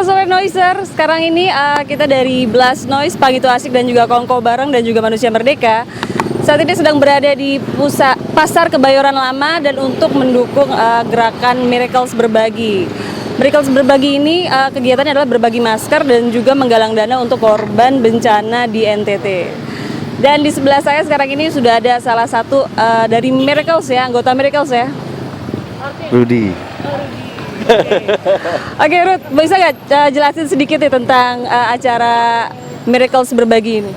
Sobat Noiser, sekarang ini kita dari Blast Noise, Pagi Itu Asik dan juga Kongko Bareng dan juga Manusia Merdeka. Saat ini sedang berada di pusat Pasar Kebayoran Lama dan untuk mendukung gerakan Miracles Berbagi. Miracles Berbagi ini kegiatannya adalah berbagi masker dan juga menggalang dana untuk korban bencana di NTT. Dan di sebelah saya sekarang ini sudah ada salah satu dari Miracles ya, anggota Miracles ya. Rudy. Oke Ruth, bisa nggak jelasin sedikit ya tentang acara Miracles Berbagi ini?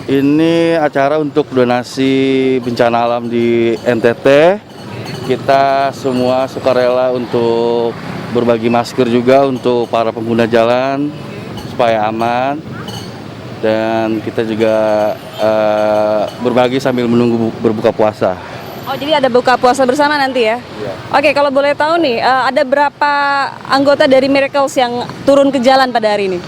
Ini acara untuk donasi bencana alam di NTT. Kita semua sukarela untuk berbagi masker juga untuk para pengguna jalan supaya aman. Dan kita juga berbagi sambil menunggu berbuka puasa. Oh, jadi ada buka puasa bersama nanti ya? Iya. Oke, kalau boleh tahu nih, ada berapa anggota dari Miracles yang turun ke jalan pada hari ini?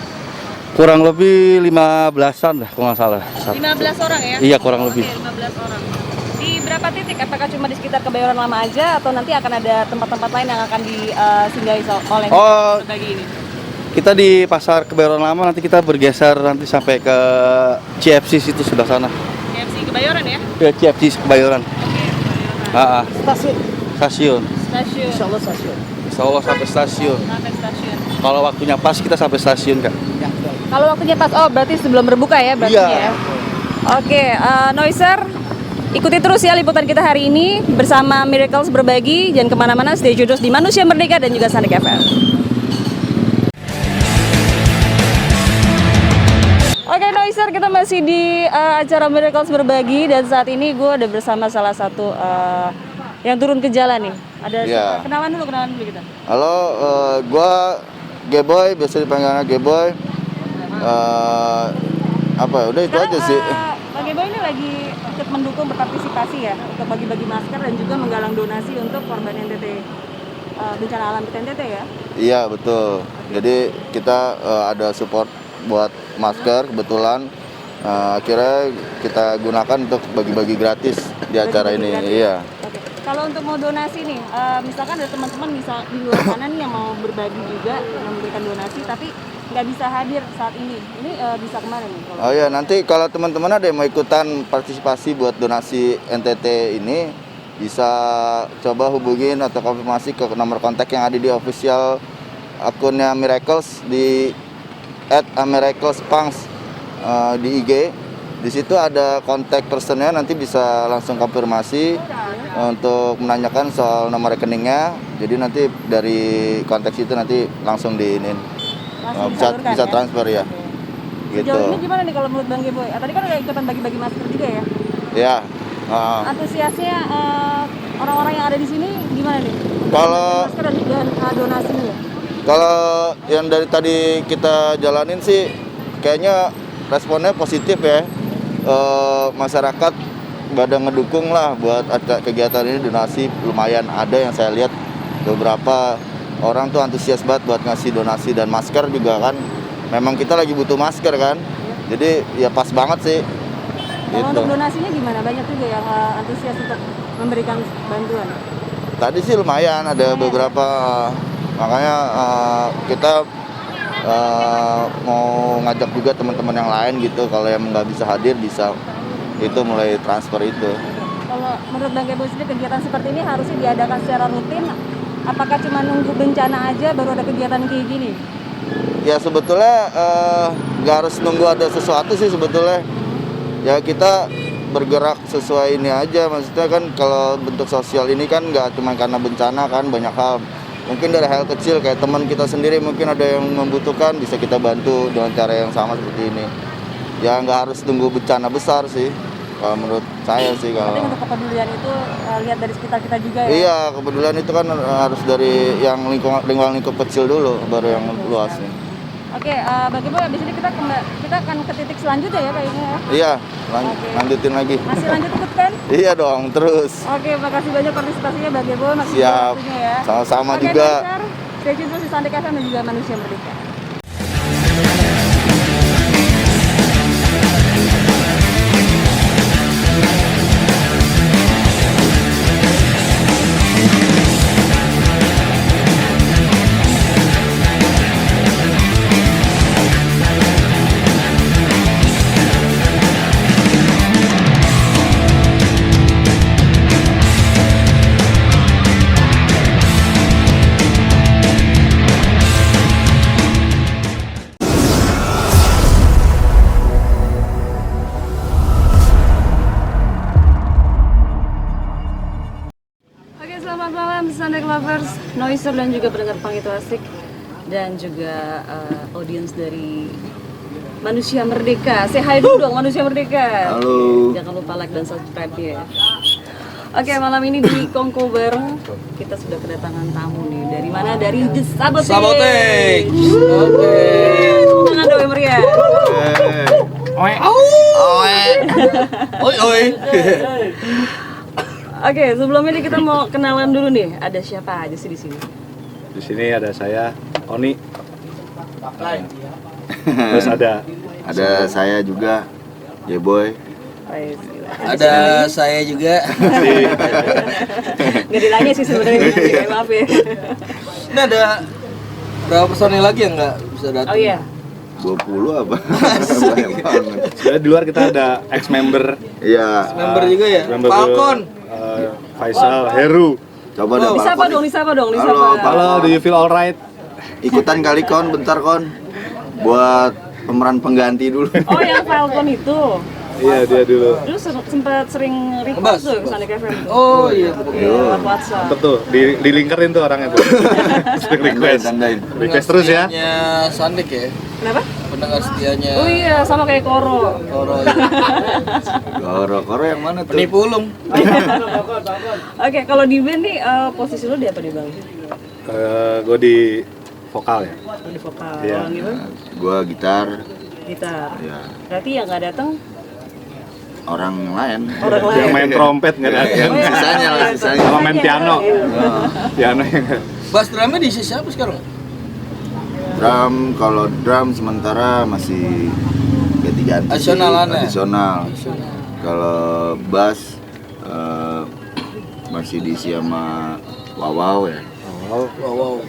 Kurang lebih 15-an lah kalau nggak salah. 15 orang ya? Iya, kurang lebih. Oke, 15 orang. Di berapa titik? Apakah cuma di sekitar Kebayoran Lama aja atau nanti akan ada tempat-tempat lain yang akan disinggahi oleh Berbagi ini? Kita di Pasar Kebayoran Lama, nanti kita bergeser nanti sampai ke CFC situ sebelah sana. KFC Kebayoran ya? Ya, CFC Kebayoran. Stasiun. Insya Allah sampai stasiun. Sampai stasiun. Kalau waktunya pas kita sampai stasiun, Kak. Kalau waktunya pas, oh berarti sebelum berbuka ya berarti Iya. ya? Oke, Noiser, ikuti terus ya liputan kita hari ini bersama Miracles Berbagi. Jangan kemana-mana, stay tune terus di Manusia Merdeka dan juga Sandik FM. Oke Noiser, kita masih di acara Miracles Berbagi dan saat ini gue ada bersama salah satu yang turun ke jalan nih. Ada Iya. kenalan dulu kita. Halo, gua Geboy, biasa dipanggilnya Geboy. Udah itu aja sih. Pak Gebo ini lagi ikut mendukung berpartisipasi ya untuk bagi-bagi masker dan juga menggalang donasi untuk korban NTT bencana alam di NTT ya. Iya, betul. Jadi kita ada support buat masker kebetulan. Akhirnya kita gunakan untuk bagi-bagi gratis di acara ini. Gratis. Iya. Oke. Kalau untuk mau donasi nih, misalkan ada teman-teman misal di luar sana nih yang mau berbagi juga, memberikan donasi, tapi nggak bisa hadir saat ini bisa kemana nih? Oh ya, nanti kalau teman-teman ada yang mau ikutan partisipasi buat donasi NTT ini, bisa coba hubungin atau konfirmasi ke nomor kontak yang ada di official akunnya Miracles di @miraclespunks di IG. Di situ ada kontak personnya, nanti bisa langsung konfirmasi untuk menanyakan soal nomor rekeningnya. Jadi nanti dari kontak itu nanti langsung bisa transfer ya. Gitu. Sejauh ini gimana nih kalau menurut Bang Geboy? Tadi kan udah ikutan bagi-bagi masker juga ya? Ya. Antusiasnya orang-orang yang ada di sini gimana nih? Kalau Masker dan donasinya ya? Kalau yang dari tadi kita jalanin sih kayaknya responnya positif ya. Masyarakat pada ngedukung lah buat kegiatan ini, donasi lumayan ada yang saya lihat beberapa orang tuh antusias banget buat ngasih donasi dan masker juga kan. Memang kita lagi butuh masker kan. Jadi ya pas banget sih. Kalau Gitu. untuk donasinya gimana? Banyak juga yang antusias untuk memberikan bantuan? Tadi sih lumayan ada beberapa, makanya kita mau ngajak juga teman-teman yang lain gitu, kalau yang nggak bisa hadir bisa itu mulai transfer itu. Kalau menurut Bang Geboy sendiri kegiatan seperti ini harusnya diadakan secara rutin. Apakah cuma nunggu bencana aja baru ada kegiatan kayak gini? Ya sebetulnya nggak harus nunggu ada sesuatu sih sebetulnya. Ya kita bergerak sesuai ini aja, maksudnya kan kalau bentuk sosial ini kan nggak cuma karena bencana kan, banyak hal. Mungkin dari hal kecil kayak teman kita sendiri mungkin ada yang membutuhkan, bisa kita bantu dengan cara yang sama seperti ini. Ya nggak harus tunggu bencana besar sih, kalau menurut saya sih. Tapi untuk kepedulian itu lihat dari sekitar kita juga ya? Iya, kepedulian itu kan harus dari yang lingkungan lingkup kecil dulu, baru yang luas nih. Oke, Bang Geboy, abis ini kita akan ke titik selanjutnya ya kayaknya ya? Iya, Oke. lanjutin lagi. Masih lanjut ikut kan? Iya dong, terus. Oke, makasih banyak partisipasinya Bang Geboy. Siap, sama-sama juga. Stay tune terus di Sandik FM dan juga Manusia Merdeka. Noiser dan juga pendengar Pang Itu Asik dan juga audiens dari Manusia Merdeka. Say hi dulu dong Manusia Merdeka. Halo. Jangan lupa like dan subscribe ya. Oke, malam ini di Kongko bareng kita sudah kedatangan tamu nih. Dari mana? Dari The Sabotage. Sabotage. Oke. Tangan doa meriah. Oi. Oi. Oke, sebelum ini kita mau kenalan dulu nih. Ada siapa aja sih di sini? Di sini ada saya, Oni. Terus ada saya juga, Boy. Ada saya juga. Nggak dilanya sih sebenarnya. Maaf ya. Ini ada berapa personil lagi yang nggak bisa datang? Oh iya. 20 apa? Banyak banget. Sebenarnya di luar kita ada ex-member, Iya. Member juga ya. member Falcon. Faisal, Heru. Coba deh Disapa Falcon. dong, disapa dong, Halo, disapa. Pak. Halo, do you feel alright? Ikutan kali kon, bentar kon. Buat pemeran pengganti dulu. Oh, yang Falcon itu. Iya, dia dulu. Dulu sempat sering Ngebas. request tuh ke Sonic FM tuh. Oh iya. Lewat WhatsApp. Mantep tuh, dilingkerin tuh orangnya tuh. Sering request. Tandain. Request terus ya. Setianya Sandik ya. Kenapa? Pendengar setianya. Oh iya, sama kayak Koro. Koro. Koro yang mana tuh? Penipu ulung. Oke, kalau di band nih posisi lu di apa nih, Bang? Gue di vokal ya. Oh, di vokal. Iya. Orang gitu? Gua gitar, Gitar. ya Berarti yang nggak datang orang lain. orang lain. Yang main trompet nggak ada. Yang Oh, iya. sisanya lah, sisanya. Sama main piano. Nah, Piano yang Bass drumnya diisi siapa sekarang? kalau drum sementara masih ganti-ganti sih, Adisionalan ya? adisional. Kalau bass masih diisi sama Wawaw ya. Wow.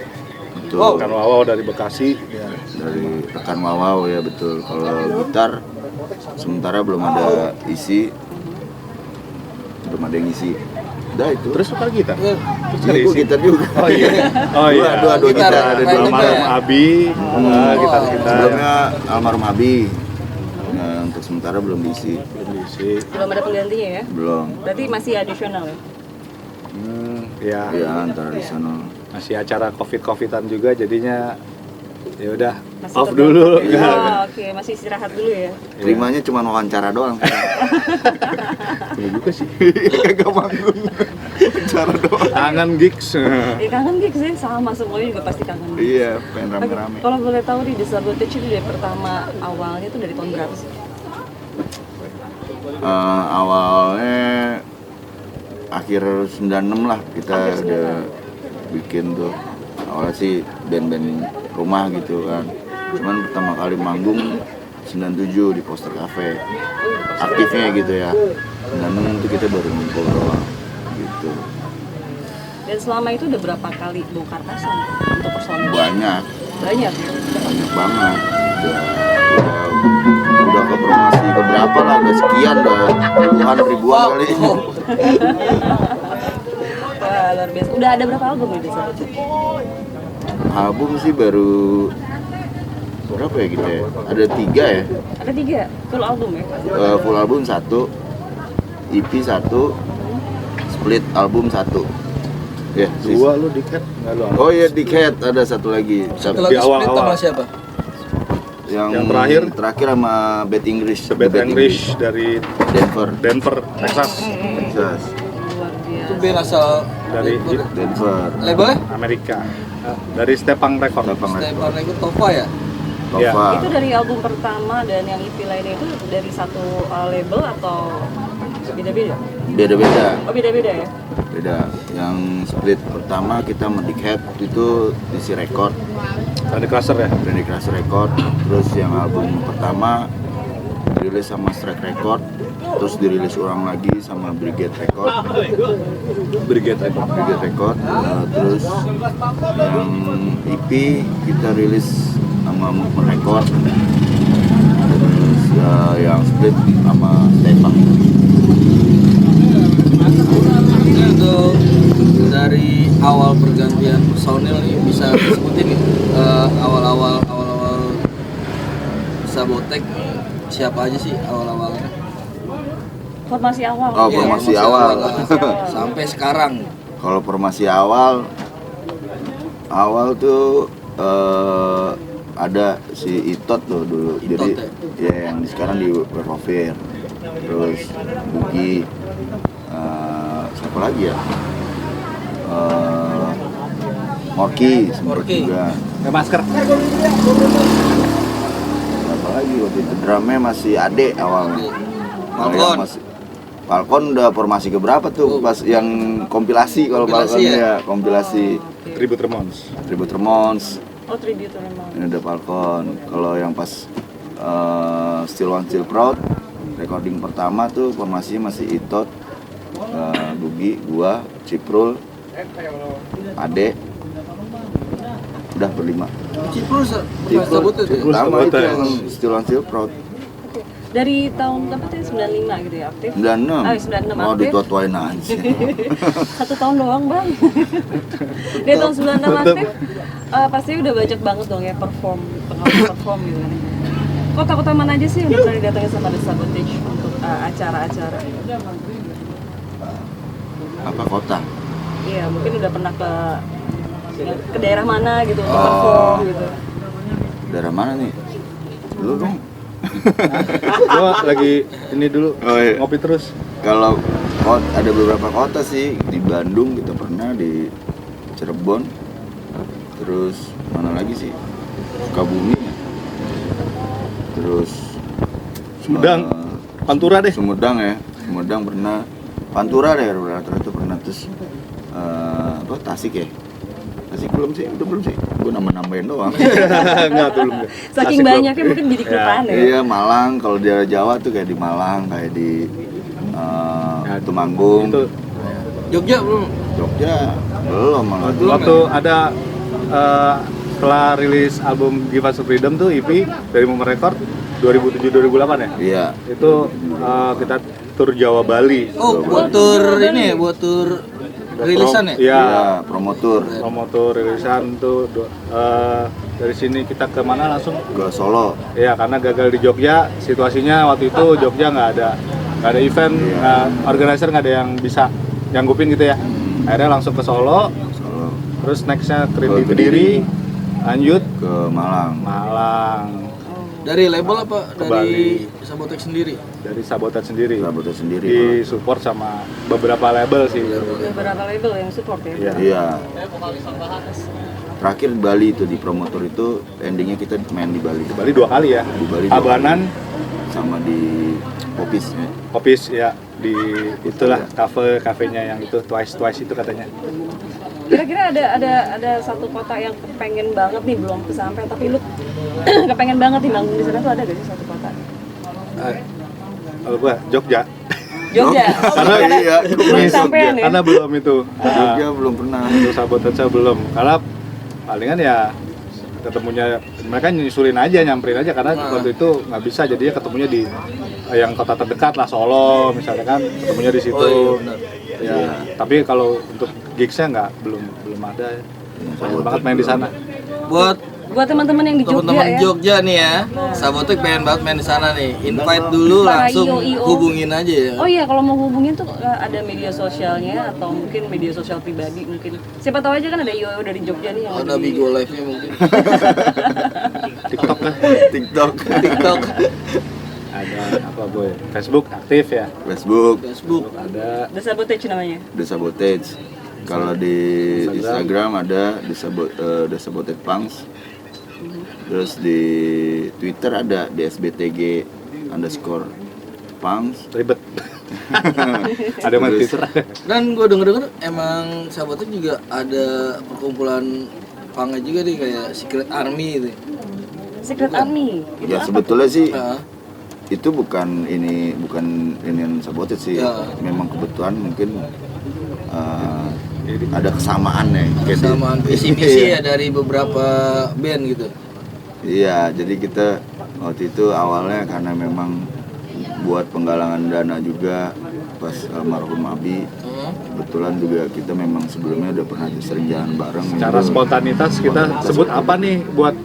Betul. Kan Wawaw dari Bekasi. Ya. Dari rekan Wawaw ya betul. Kalau gitar sementara belum ada isi, belum ada yang isi. Udah itu. Terus apa gitar? Iya. Jadi gua gitar juga. Oh iya. Oh iya. Dua gitar, Gitar, ada main dua juga gitar. ya? Almarhum Abi, gitar kita. Sebelumnya almarhum Abi. Nah, untuk sementara belum diisi. Kondisi. Belum ada penggantinya ya? Belum. Berarti masih adisional ya? Ya. Ya antara di sana. Masih acara covid-covidan juga jadinya ya udah Masih off tetap- dulu. Oh, oke, masih istirahat dulu ya. Terimanya cuma wawancara doang. Iya juga sih. Kagak manggung. Wawancara doang. Kangen gigs. Ya kangen gigs sih, sama semuanya juga pasti kangen gigs. Iya, pengen Oke, rame-rame. kalau boleh tahu di The Sabotage itu dari pertama awalnya itu dari tahun berapa sih? Awalnya akhir 96 lah kita Akhir 96. udah bikin tuh. Awalnya sih band-band rumah gitu kan. Cuman pertama kali manggung 97 di Poster Cafe. Aktifnya gitu ya. 96 itu kita baru ngumpul doang gitu. Dan selama itu udah berapa kali bongkar pasang untuk personil? Banyak Banyak. banget. Udah ke promosi ke berapa lah, udah sekian, udah puluhan ribuan kali. Wah, luar biasa. Udah ada berapa album nih di Sabotage? Album sih baru berapa ya kita ya? Ada 3 ya. Ada 3 full album ya? Full album 1, EP 1, split album 1. Ya, Dua lu diket enggak lu? Oh iya, Dickhead ada satu lagi. Satu Di lagi split awal-awal. sama siapa? Yang terakhir? sama Bad English. The Bad English dari Denver. Denver, Texas. Texas. Luar Itu biasa. band asal Dari Denver. labelnya? Amerika. Dari Stepang Record. Stepang Record. Stepan itu Tova ya? Iya. Tova. Itu dari album pertama dan yang EP lainnya itu dari satu label atau beda-beda? Beda-beda. Oh, beda-beda ya? Beda. Yang split pertama kita sama Dickhead itu isi record. Dari Crusher ya. Brandy Crush Record. Terus yang album pertama dirilis sama Strike Record, terus dirilis ulang lagi sama Brigade Record. Brigade Record. Brigade Record. Terus yang EP kita rilis sama Movement Record. Terus yang split sama Stepang. Ini untuk dari awal pergantian personil nih bisa disebutin nih awal-awal Sabotage siapa aja sih awal-awalnya? Formasi awal. Oh, Iya, formasi awal. Formasi awal. Sampai sekarang. Kalau formasi awal Awal tuh ada si Itot tuh dulu. Itot, Jadi ya yang sekarang di Webovir. Terus Bugi, siapa lagi ya? Morki sempet Morki. juga. Pakai masker. Siapa lagi waktu itu? Drumnya masih Ade awalnya. Kalau yang Falcon. Falcon udah formasi keberapa tuh pas yang kompilasi kalau Kompilasi Falcon ya? ya kompilasi Tribute Remons. Tribute Remons. Oh, tribute memang. Ini ada Falcon. Kalau yang pas Still One Still Proud recording pertama tuh formasinya masih Itot, Bugi, gua, Ciprul, Ade, udah berlima. Ciprul sabotnya tuh. Ciprul sama itu Sabotage. yang Still One Still Proud. Dari tahun berapa tuh? 95 gitu ya aktif? 96. Ah, 96 Oh, aktif. ditua-tuain aja. 1 tahun doang bang. Dia tahun 96 aktif. Pasti udah banyak banget dong ya perform gitu kan. Kota-kota mana aja sih yang udah pernah didatengin sama The Sabotage untuk acara-acara? Apa kota? Iya, mungkin udah pernah ke daerah mana gitu untuk perform gitu. Daerah mana nih? Lu dong. Gua lagi ini dulu Oh, iya. ngopi terus. Kalau ada beberapa kota sih, di Bandung kita pernah, di Cirebon, terus mana lagi sih, Sukabumi, terus Sumedang, Pantura deh. Sumedang ya, Sumedang pernah, Pantura deh rata-rata pernah, terus apa Tasik ya, Tasik belum sih, udah belum sih, gue nambah-nambahin doang. Enggak tuh belum. Saking banyaknya mungkin jadi kelupaan ya. Iya, Malang, kalau di daerah Jawa tuh kayak di Malang, kayak di Temanggung, Itu Jogja belum. Jogja belum malah. waktu ada setelah rilis album Give Us Freedom tuh EP dari Momen Record 2007-2008 ya. Iya. Itu kita tur Jawa Bali. Oh, buat tur ini ya, buat tur rilisan ya? Iya. Iya, promotor Promotor rilisan tuh dari sini kita ke mana langsung? ke Solo. Iya, karena gagal di Jogja, situasinya waktu itu Jogja nggak ada event, organizer nggak ada yang bisa nyanggupin gitu ya. Akhirnya langsung ke Solo, Solo terus nextnya Ke ke Kediri. Kediri, lanjut ke Malang. Malang, Dari label apa? Ke Dari Sabotage sendiri? dari Sabotage sendiri, Sabotage sendiri. di support sama beberapa label sih. Beberapa label yang support ya. Iya. Iya. Terakhir di Bali itu di promotor itu endingnya kita main di Bali. Di Bali 2 kali ya. Di Bali 2 Abanan, sama di Popis ya. Kopis ya, di itulah kafenya yang itu twice itu katanya. Kira-kira ada satu kota yang kepengen banget nih belum kesampaian tapi lu kepengen banget nih manggung di sana tuh ada gak sih satu kota? Kalau gua Jogja, Jogja. Oh, Karena karena iya, belum Jogja. kesampaian ya. karena belum itu. Jogja belum pernah. Untuk Sabotage belum, karena palingan ya ketemunya mereka nyusulin aja, nyamperin aja karena waktu itu nggak bisa, jadinya ketemunya di yang kota terdekat lah, Solo misalnya kan, ketemunya di situ. Oh, iya, benar. Ya, tapi kalau untuk gigsnya belum ada ya. Pengen banget main di sana. Buat teman-teman yang di Jogja teman-teman ya. Jogja nih ya, Sabotage pengen banget main di sana nih. Invite dulu, Para langsung IO. hubungin aja ya. Oh iya, kalau mau hubungin tuh ada media sosialnya atau mungkin media sosial pribadi mungkin. Siapa tahu aja kan ada IO dari Jogja nih yang Ada lagi- Bigo Live-nya mungkin. TikTok lah, TikTok, TikTok, ada apa boy? Facebook aktif ya. Facebook, Facebook. Ada The Sabotage namanya. The Sabotage. Kalau di Instagram ada The Sabotage Punks. Terus di Twitter ada @DSBTG_punks. ribet. Ada main Terus- Twitter. Dan gue denger emang Sabotage juga ada perkumpulan pangnya juga nih kayak Secret Army gitu. Secret Army. Itu Ya apa sebetulnya sih Nah, itu bukan ini Sabotage sih. Ya. Memang kebetulan mungkin ada kesamaan ya. Kayak di- kesamaan visi-misi ya dari beberapa band gitu. Iya, jadi kita waktu itu awalnya karena memang buat penggalangan dana juga pas almarhum Abi. Kebetulan juga kita memang sebelumnya udah pernah sering jalan bareng. Secara gitu. spontanitas kita sebut apa nih buat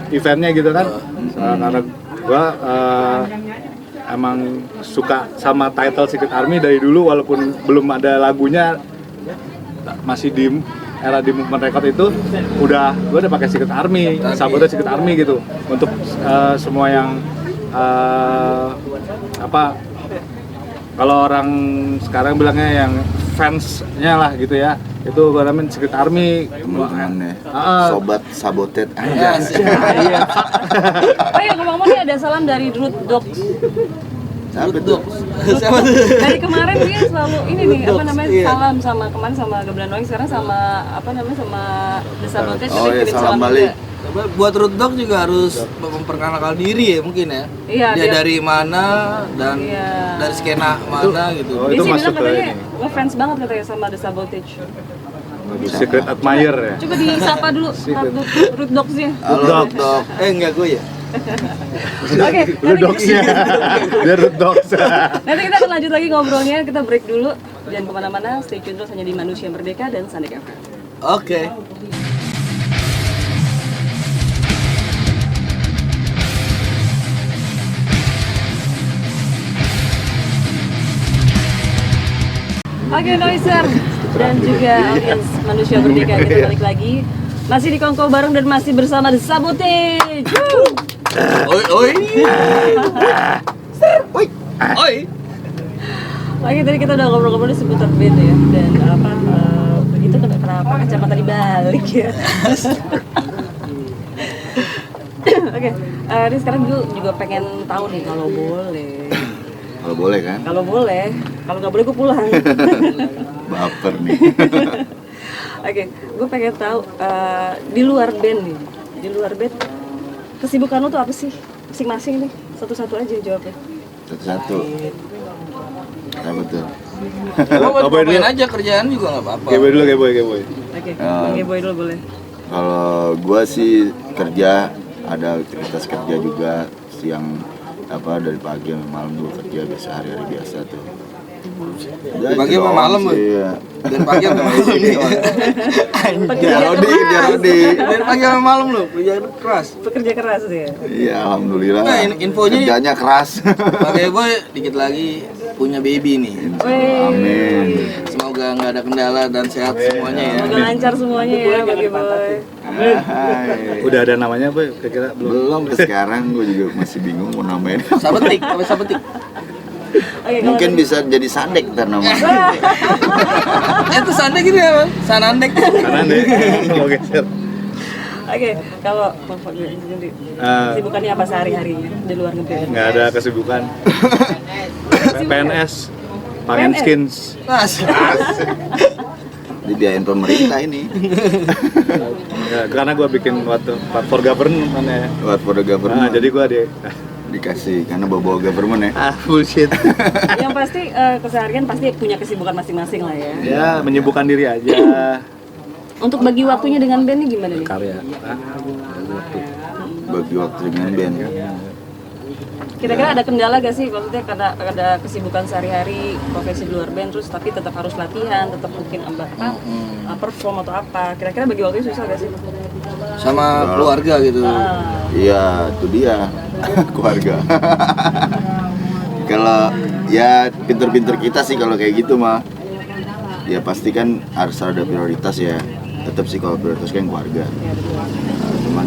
eventnya gitu kan. Karena gua emang suka sama title Secret Army dari dulu, walaupun belum ada lagunya, masih di era di Movement Record itu gue udah pakai Secret Army, Sabotage Secret Army gitu untuk semua yang kalau orang sekarang bilangnya yang fansnya lah gitu ya, itu gue namain Secret Army. Teman-temannya sobat sabotet Ya, aja. Iya. Oh ya, ngomong-ngomong nih ada salam dari Root Dogs. Siapa tuh? Siapa tuh? Dari kemarin dia selalu ini nih, apa namanya, Iya. salam sama kemarin sama Gamelan Noise, sekarang sama apa namanya, sama The Sabotage. Oh dia iya, kirim salam balik. juga. Buat Root Dog juga harus memperkenalkan diri ya mungkin ya. Iya, dia dia- dari mana dan Iya. dari skena mana gitu. Oh, Dia itu sih masuk bilang ke katanya ini. ngefans banget katanya sama The Sabotage. Secret Admirer ya. Coba disapa dulu Root Dogs-nya. Halo Dok. Enggak gue ya. Oke, Root Dogs-nya. Dia Root Dogs. nanti kita akan lanjut lagi ngobrolnya. Kita break dulu. Jangan kemana-mana, stay tune terus hanya di Manusia Merdeka dan Sandek FM. Oke. Oke, Noiser dan juga audiens Manusia Merdeka, kita balik lagi. Masih di Kongko bareng dan masih bersama The Sabotage. Woo! Oi oi. Oi. Oi. Oke, tadi kita udah ngobrol-ngobrol di seputar band ya, dan apa begitu kenapa kacamata dibalik ya. Oke, ini sekarang gue juga pengen tahu nih kalau boleh. Kalau boleh kan? Kalau boleh, kalau nggak boleh gue pulang. Baper nih. Oke, gue pengen tahu di luar band nih, di luar band kesibukan lo tuh apa sih? Masing-masing nih, satu-satu aja jawabnya. Satu-satu. Apa tuh? Lo Boy main dulu. aja kerjaan juga nggak apa-apa. Geboy dulu, Geboy. Oke, Bang Boy dulu boleh. Kalau gua sih kerja, ada aktivitas kerja juga siang dari pagi sampai malam dulu kerja biasa hari-hari biasa tuh. Ya, Pagi itu sampai doang malam, sih, Boy? iya. Dari pagi sampai malam. Kerja Rodi. Dari pagi sampai malam lo, kerja keras. Pekerja keras ya. Iya, alhamdulillah. Nah, infonya nih. kerjanya keras. Pakai gue dikit lagi punya baby nih. Amin. Semoga nggak ada kendala dan sehat semuanya ya. Semoga lancar semuanya ya, Bang Boy. Hai. Udah ada namanya, Boy? Kira-kira belum? Belum sekarang gue juga masih bingung mau namain. Sabetik, apa sabetik? Oke, kalau Mungkin bisa jadi Sandek ntar namanya. Itu sandek gitu ya, Bang? Sanandek. Karena deh, mau geser. Oke, kalau Bang Fadli sendiri, kesibukannya apa sehari-harinya di luar ngeband? Nggak ada kesibukan. PNS, Pangen PNS? Skins. Mas. Dibiayain pemerintah ini. Ya, karena gue bikin waktu for government kan ya. Buat for the Nah, government. jadi gue Dikasih karena bawa government ya. bullshit. Yang pasti keseharian pasti punya kesibukan masing-masing lah ya. Ya, menyibukkan diri aja. Untuk bagi waktunya dengan band ini gimana nih? Karya. Bagi waktu dengan band. Kira-kira ada kendala gak sih? Maksudnya karena ada kesibukan sehari-hari, profesi di luar band, terus tapi tetap harus latihan, tetap mungkin perform atau apa. Kira-kira bagi waktunya susah gak sih? Sama keluarga gitu. Iya, itu dia. Keluarga. Kalau ya pinter-pinter kita sih kalau kayak gitu mah. Ya pasti kan harus ada prioritas ya. Tetap sih kalau prioritas kan keluarga. Nah, cuman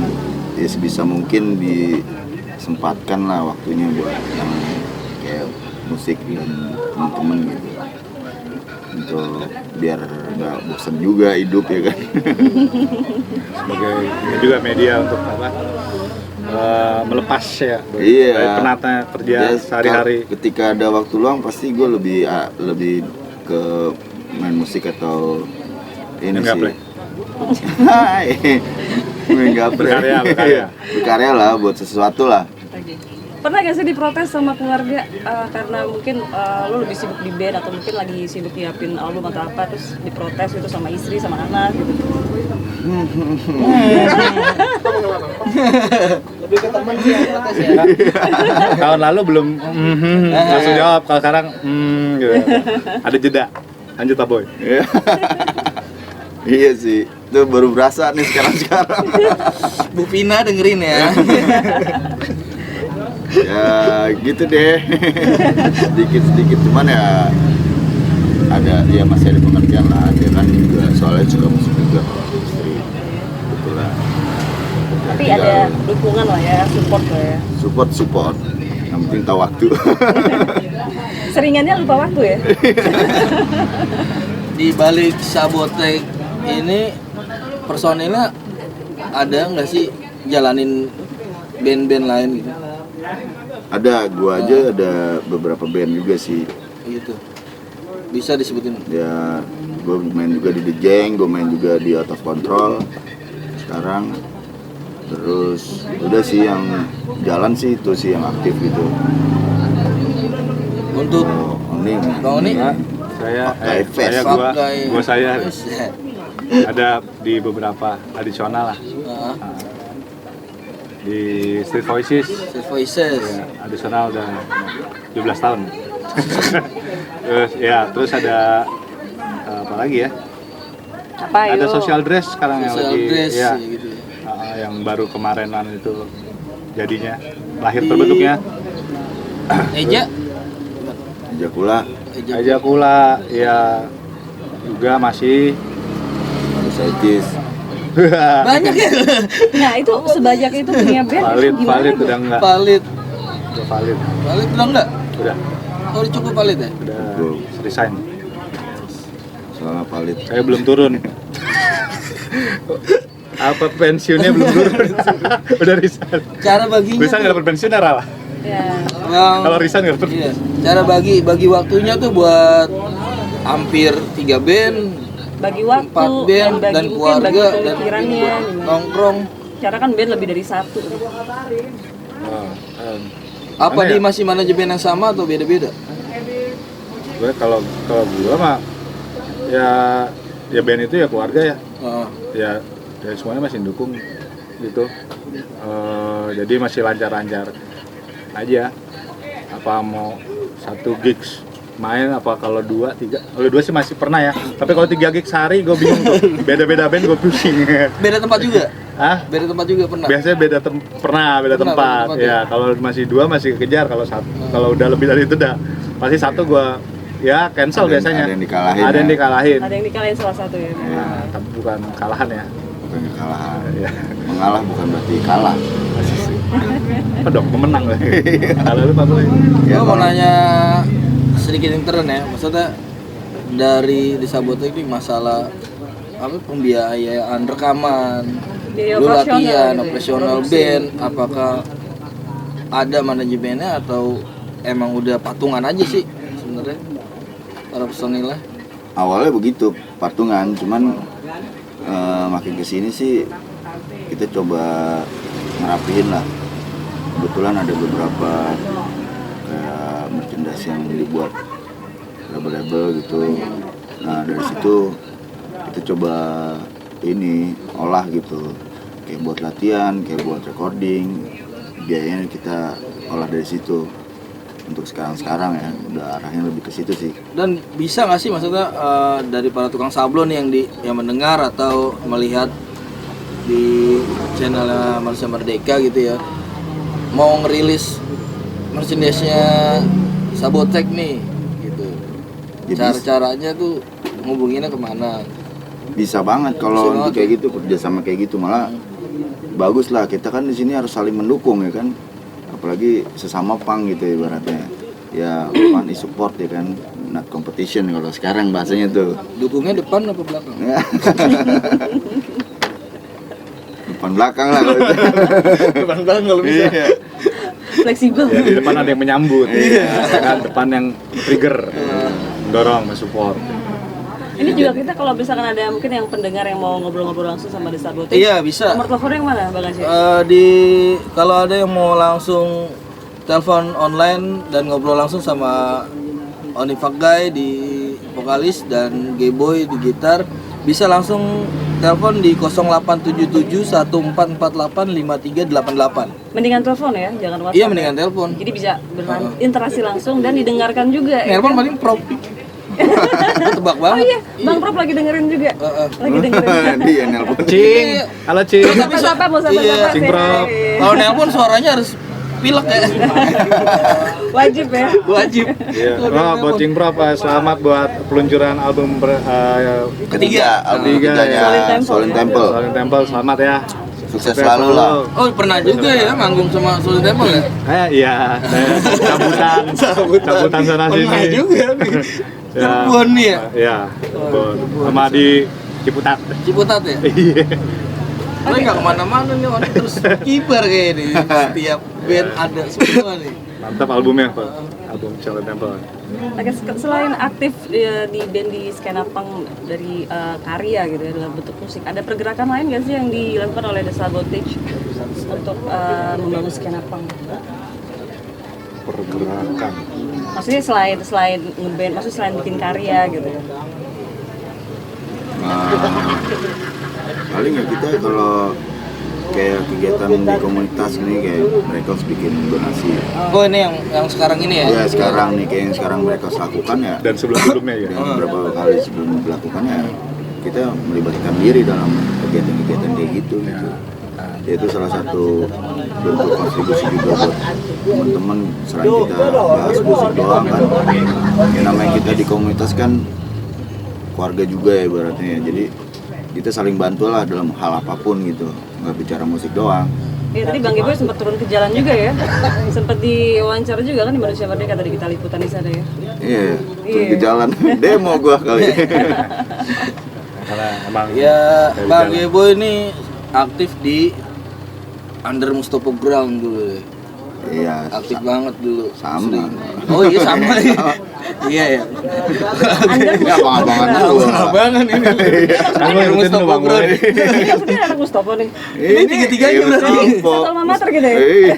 ya sebisa mungkin disempatkan lah waktunya buat yang kayak musik dan teman-teman gitu. Untuk biar nggak bosan juga hidup ya kan. Sebagai ini juga media untuk apa? Melepas ya. Iya. Dari penatnya kerja Ya, sehari-hari. ketika ada waktu luang pasti gue lebih ke main musik atau ini Gameplay. sih. Hai. Main gameplay. Berkarya. Berkarya lah buat sesuatu lah. Oke. Pernah gak sih diprotes sama keluarga karena mungkin lo lebih sibuk di band atau mungkin lagi sibuk nyiapin album atau apa, terus diprotes gitu sama istri, sama anak gitu? Lebih ke temen sih yang protes ya. Tahun lalu belum langsung jawab, kalau sekarang gitu. Ada jeda. Lanjut Pak Boy. Iya. Iya sih, itu baru berasa nih sekarang. Bu Pina dengerin ya. Ya gitu deh. Sedikit cuman ya ada ya masih ada pengertian lah. Dia kan juga soalnya suka musik juga kalau istri kebetulan. Tapi ada dukungan lah ya, support lah ya. Support, yang penting tahu waktu. Seringannya lupa waktu ya. Di balik Sabotek ini personilnya ada nggak sih jalanin band-band lain gitu? Ada, gua aja ada beberapa band juga sih. Gitu. Bisa disebutin? Ya, gue main juga di The Jeng, gue main juga di Out of Control sekarang. Terus udah sih yang jalan sih itu sih yang aktif gitu. Untuk Ini Bang Oni? Pakai Gua saya ada di beberapa adisional lah. Heeh. Di Street Voices Street Voices. ya, adisional udah 17 tahun. terus ada apa lagi ya? Apa Ada yuk? Social Dress sekarang yang Social lagi dress ya, gitu ya. yang baru kemarinan itu jadinya lahir Di- terbentuknya. Eja? Jakula, Aja pula ya juga masih Saitis. Banyak ya? Nah itu sebajak itu punya band valid itu gimana? udah enggak, Valid. udah valid, Valid udah enggak? udah Oh udah cukup valid ya? udah Cukup. resign. Soalnya Palit. Saya belum turun. Apa pensiunnya belum turun? Udah resign. Cara baginya Resign nggak dapat pensiun lah. Ya. Kalau resign nggak dapat. Iya. Cara bagi waktunya tuh buat hampir 3 band, Bagi waktu 4 band bagi dan mungkin keluarga bagi dan pemikirannya. buat nongkrong. Cara kan band lebih dari satu. Oh, Apa Mana di ya? masih manajemen yang sama atau beda-beda? gue kalau gue mah ya band itu ya keluarga ya. Heeh. Ya semuanya masih dukung gitu. Jadi masih lancar-lancar aja. Apa mau 1 gigs main apa kalau 2, 3? Kalau 2 sih masih pernah ya. Tapi kalau 3 gigs sehari gue bingung tuh. Beda-beda band gue pusing. Beda tempat juga? Hah? Beda tempat juga pernah? Biasanya pernah beda Pernah, tempat. beda tempat, Ya, kalau masih 2 masih kejar, kalau udah lebih dari itu udah pasti 1 gua ya cancel biasanya. Ada yang dikalahin. Ada yang ya. dikalahin. Ada yang dikalahin salah satu ya. Ya, tapi bukan kalahan ya. Bukan kekalahan. Ya. Mengalah bukan berarti kalah. Apa dong pemenang lah. Kalau lu apa lagi? Ya, Gue mau kalau- nanya sedikit intern ya, maksudnya dari di Sabotek ini masalah apa pembiayaan rekaman, Biaya lu operasional latihan, gitu ya, operasional produksi. band, apakah ada manajemennya atau emang udah patungan aja sih sebenarnya para personilnya? Awalnya begitu patungan, cuman makin kesini sih kita coba ngerapihin lah. Kebetulan ada beberapa kayak merchandise yang dibuat label-label gitu. Nah dari situ kita coba ini olah gitu, kayak buat latihan, kayak buat recording, biayanya kita olah dari situ. Untuk sekarang ya udah arahnya lebih ke situ sih. Dan bisa nggak sih maksudnya dari para tukang sablon yang mendengar atau melihat di channelnya Manusia Merdeka gitu ya, mau ngerilis merchandise-nya Sabotek nih gitu, Ya, cara-caranya tuh ngubunginnya kemana? Bisa banget Bisa kalau untuk banget kayak gitu, kerjasama kayak gitu malah bagus lah. Kita kan di sini harus saling mendukung ya kan, apalagi sesama punk gitu ibaratnya. Ya punk is support ya kan, not competition kalau sekarang bahasanya tuh. Dukungnya depan apa belakang? Depan belakang lah kalau itu. Depan belakang kalau bisa. Iya. Fleksibel. Ya, di depan ada yang menyambut. Ya, kan depan yang trigger, dorong, mensupport. Ini juga kita kalau misalkan ada mungkin yang pendengar yang mau ngobrol-ngobrol langsung sama The Sabotek. Iya bisa. Nomor teleponnya yang mana Bang Aceh? Kalau ada yang mau langsung telepon online dan ngobrol langsung sama Oni Guy di vokalis dan G-Boy di gitar, bisa langsung telepon di 087714485388. Mendingan telepon ya, jangan WhatsApp. Iya mendingan telepon. Jadi bisa berinteraksi langsung dan didengarkan juga. ya Telepon kan? paling prop. Tebak Oh banget. iya, Bang Prop lagi dengerin juga. Lagi dengerin. Dia nelpon. Cing, halo Cing. Mau sapa, mau sapa, Iya. sapa. Cing, Prop. Kalau nelpon suaranya harus pilek ya. Wajib ya. Wajib. Iya. Oh, buat Jingprop selamat buat peluncuran album Ketiga. album Ketiga, ketiganya ya. Solin Temple. Solin Temple, selamat ya. Sukses selalu lah. Oh, pernah juga ya manggung sama Solin Temple ya? Iya, cabutan sana sini. Pernah juga nih. Cirebon nih ya? Iya, Cirebon. Sama di Ciputat. Ciputat ya? Iya. Lo nggak kemana-mana nih, orang terus kibar kayak ini. Setiap band ada semua nih. Mantap albumnya, Pak. Album Solin Temple. Oke, selain aktif di band di skena punk dari karya gitu ya dalam bentuk musik, ada pergerakan lain nggak sih yang dilakukan oleh The Sabotage untuk membangun skena punk? Pergerakan. Maksudnya selain ngeband, maksudnya selain bikin karya gitu ya? Paling ya kita kalau kayak kegiatan di komunitas nih kayak mereka harus bikin donasi. Oh, ini yang sekarang ini ya? Ya sekarang nih kayak yang sekarang mereka lakukan ya. Dan sebelum-sebelumnya ya. Dan beberapa kali sebelum dilakukannya kita melibatkan diri dalam kegiatan-kegiatan kayak gitu. Ya, itu salah satu bentuk kontribusi juga buat teman-teman selain kita bahas musik doang kan. Ya namanya kita di komunitas kan keluarga juga ya ibaratnya ya. Jadi kita saling bantu lah dalam hal apapun gitu, nggak bicara musik doang. Iya, tadi Bang Geboy sempat turun ke jalan juga ya, sempat diwawancara juga kan di Manusia Merdeka tadi kita liputan di sana ya. Iya, turun ke jalan, demo gua kali. Karena emang Ya, dari Bang jalan. Geboy ini aktif di Under Mustopo Ground dulu ya. Iya, Aktif banget dulu. sama. Sering. Oh iya sama ya. Iya ya. Ini abang-abangan dulu. Abang-abangan ini. Kamu Under ikutin Mustopo lu, Bang Boy. Ground. Ini maksudnya anak Mustopo nih, Ini tiga-tiganya berarti. satu alma mater gitu ya? Iya.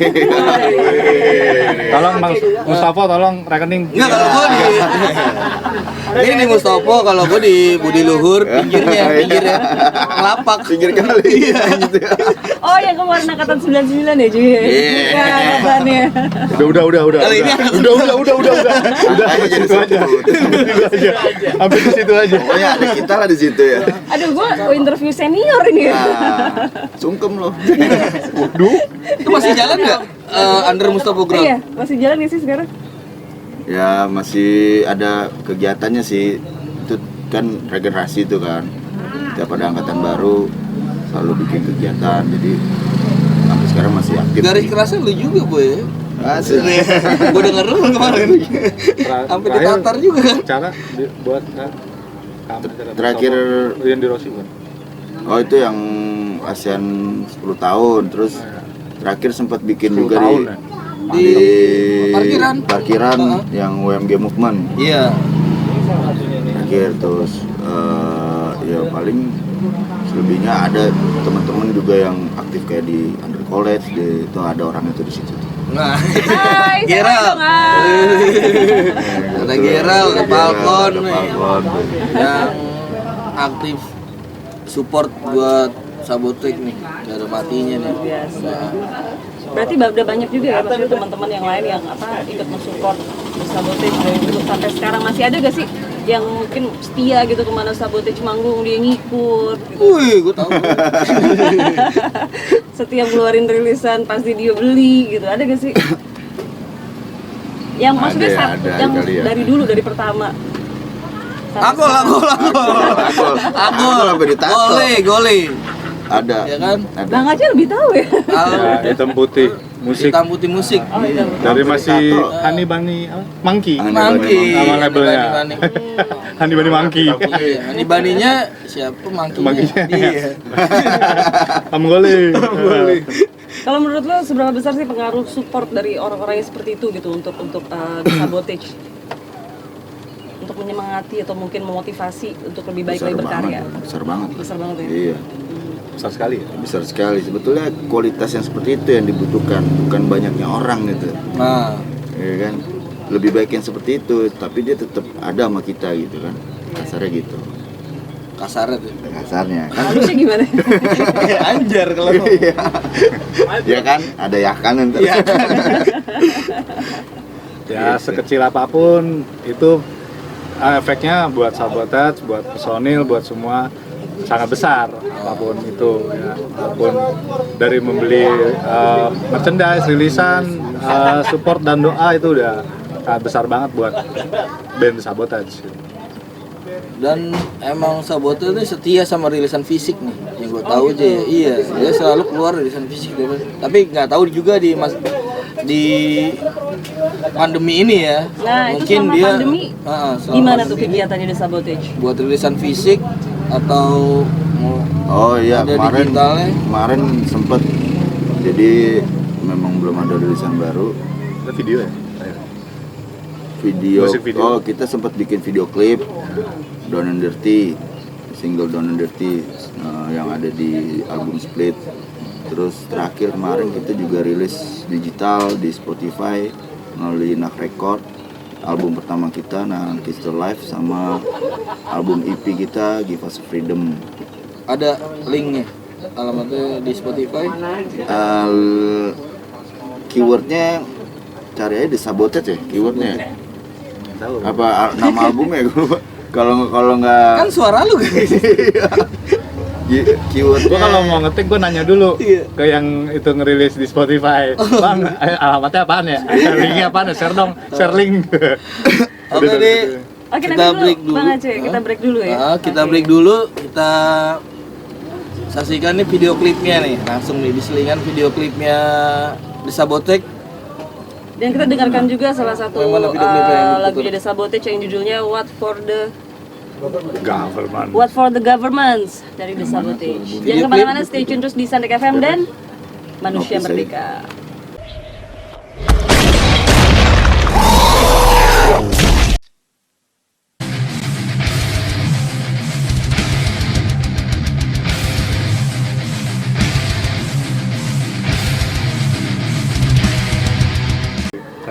Tolong Bang Mustafa, tolong rekening. Enggak, kalau gua di ini di Mustopo, kalau gua di Budi Luhur, pinggirnya Lapak. Pinggir kali. Iya gitu. Oh yang kemarin angkatan 99 ya cuy? Iya. Ya angkatannya. Udah. Kali ini Udah aja jadi Situ aja. Situ aja. Sampai di situ aja. Pokoknya ada kita lah di situ ya. Aduh gua interview senior ini ya. Nah, sungkem loh. Waduh. itu masih jalan nggak Under Mustopo Ground? Iya, masih jalan nggak sih sekarang? Ya masih ada kegiatannya sih. Itu kan regenerasi itu kan. Setiap ada angkatan baru selalu bikin kegiatan. Jadi sampai sekarang masih aktif. Garis kerasnya lu juga boy ya? Asik. Gue denger lu kemarin sampai ditatar juga kan? Cara buat Terakhir yang di Rossi kan. Oh itu yang ASEAN 10 tahun. Terus terakhir sempat bikin 10 juga tahun ya? di Parkiran. yang UMG Movement. Iya. Terakhir terus ya paling selebihnya ada teman-teman juga yang aktif kayak di Under College itu ada orang itu di situ. Nah, Hai, Geral. Ada Geral, ada Falcon ada nih. Falcon. Yang aktif support buat Sabotage nih, gak ada matinya nih. Biasa. Berarti udah banyak juga ya maksudnya teman-teman yang lain yang ikut mensupport Sabotage dari dulu sampai sekarang, masih ada gak sih yang mungkin setia gitu kemana Sabotage manggung dia ngikut gitu. Wih, gue tahu. Setiap ngeluarin rilisan pasti dia beli gitu, ada gak sih? Yang maksudnya Ada yang kali ya. dari dulu, dari pertama Aku. Sampai ditato. Gole. Ada. Ya kan? Ada. Bang aja lebih tahu ya. Ya, hitam putih musik Hitam putih musik. Oh iya. dari masih Honey Bunny Monkey Monkey. nama labelnya. Bani. Honey Bunny Monkey. Iya, ini baninya siapa Monkey-nya? Monkey-nya. Iya. Amgole. Kalau menurut lo seberapa besar sih pengaruh support dari orang-orang yang seperti itu gitu untuk Sabotage? Untuk menyemangati atau mungkin memotivasi untuk lebih baik lagi berkarya. Besar banget. Besar banget ya. Iya. Besar sekali ya. Besar sekali. Sebetulnya kualitas yang seperti itu yang dibutuhkan, bukan banyaknya orang gitu. Nah, Ya kan? Lebih baik yang seperti itu, tapi dia tetap ada sama kita gitu kan. Kasarnya gitu. kasarnya tuh. Kasarnya kan. Harusnya gimana? Anjar kalau Iya. Ya kan, ada yakanan tuh. Iya. Ya sekecil apapun itu efeknya buat Sabotage, buat personil, buat semua sangat besar, apapun itu ya, apapun dari membeli merchandise, rilisan, support dan doa itu udah sangat besar banget buat band The Sabotage. Dan emang Sabotage ini setia sama rilisan fisik nih, yang gue tahu aja ya. Iya, dia selalu keluar rilisan fisik. Tapi nggak tahu juga di pandemi ini ya. Nah, itu mungkin selama dia pandemi, selama gimana tuh pandemi ini kegiatannya The Sabotage? buat rilisan fisik atau Oh iya, ada digitalnya? kemarin sempet. Jadi memang belum ada rilisan baru. Ada video ya? Video. Musik video. Oh, kita sempat bikin video klip Down and Dirty, single Down and Dirty yang ada di album Split. Terus terakhir kemarin kita juga rilis digital di Spotify melalui Nak Record. Album pertama kita, Nah Kiss the Life, sama album EP kita Give Us Freedom. Ada linknya, alamatnya di Spotify. Keywordnya cari aja The Sabotage ya, keywordnya. Tahu. Apa nama albumnya? Kalau nggak Kan suara lu guys. keywordnya. Gua kalau mau ngetik gua nanya dulu Iya. ke yang itu ngerilis di Spotify. Bang, alamatnya apaan ya? Linknya apaan ya? Share dong, share link. Oke deh. Oke, Kita nanti break dulu, dulu. Bang Aceh, kita break dulu ya. Kita Oke. break dulu. Kita saksikan nih video klipnya nih. Langsung nih diselingan video klipnya The Sabotage. Dan kita dengarkan juga salah satu Yang mana video klipnya yang lagunya The Sabotage yang judulnya What Government. for the Governments dari The Sabotage. Video Jangan kemana-mana, stay tune terus di Santek FM dan Manusia Oke, Merdeka.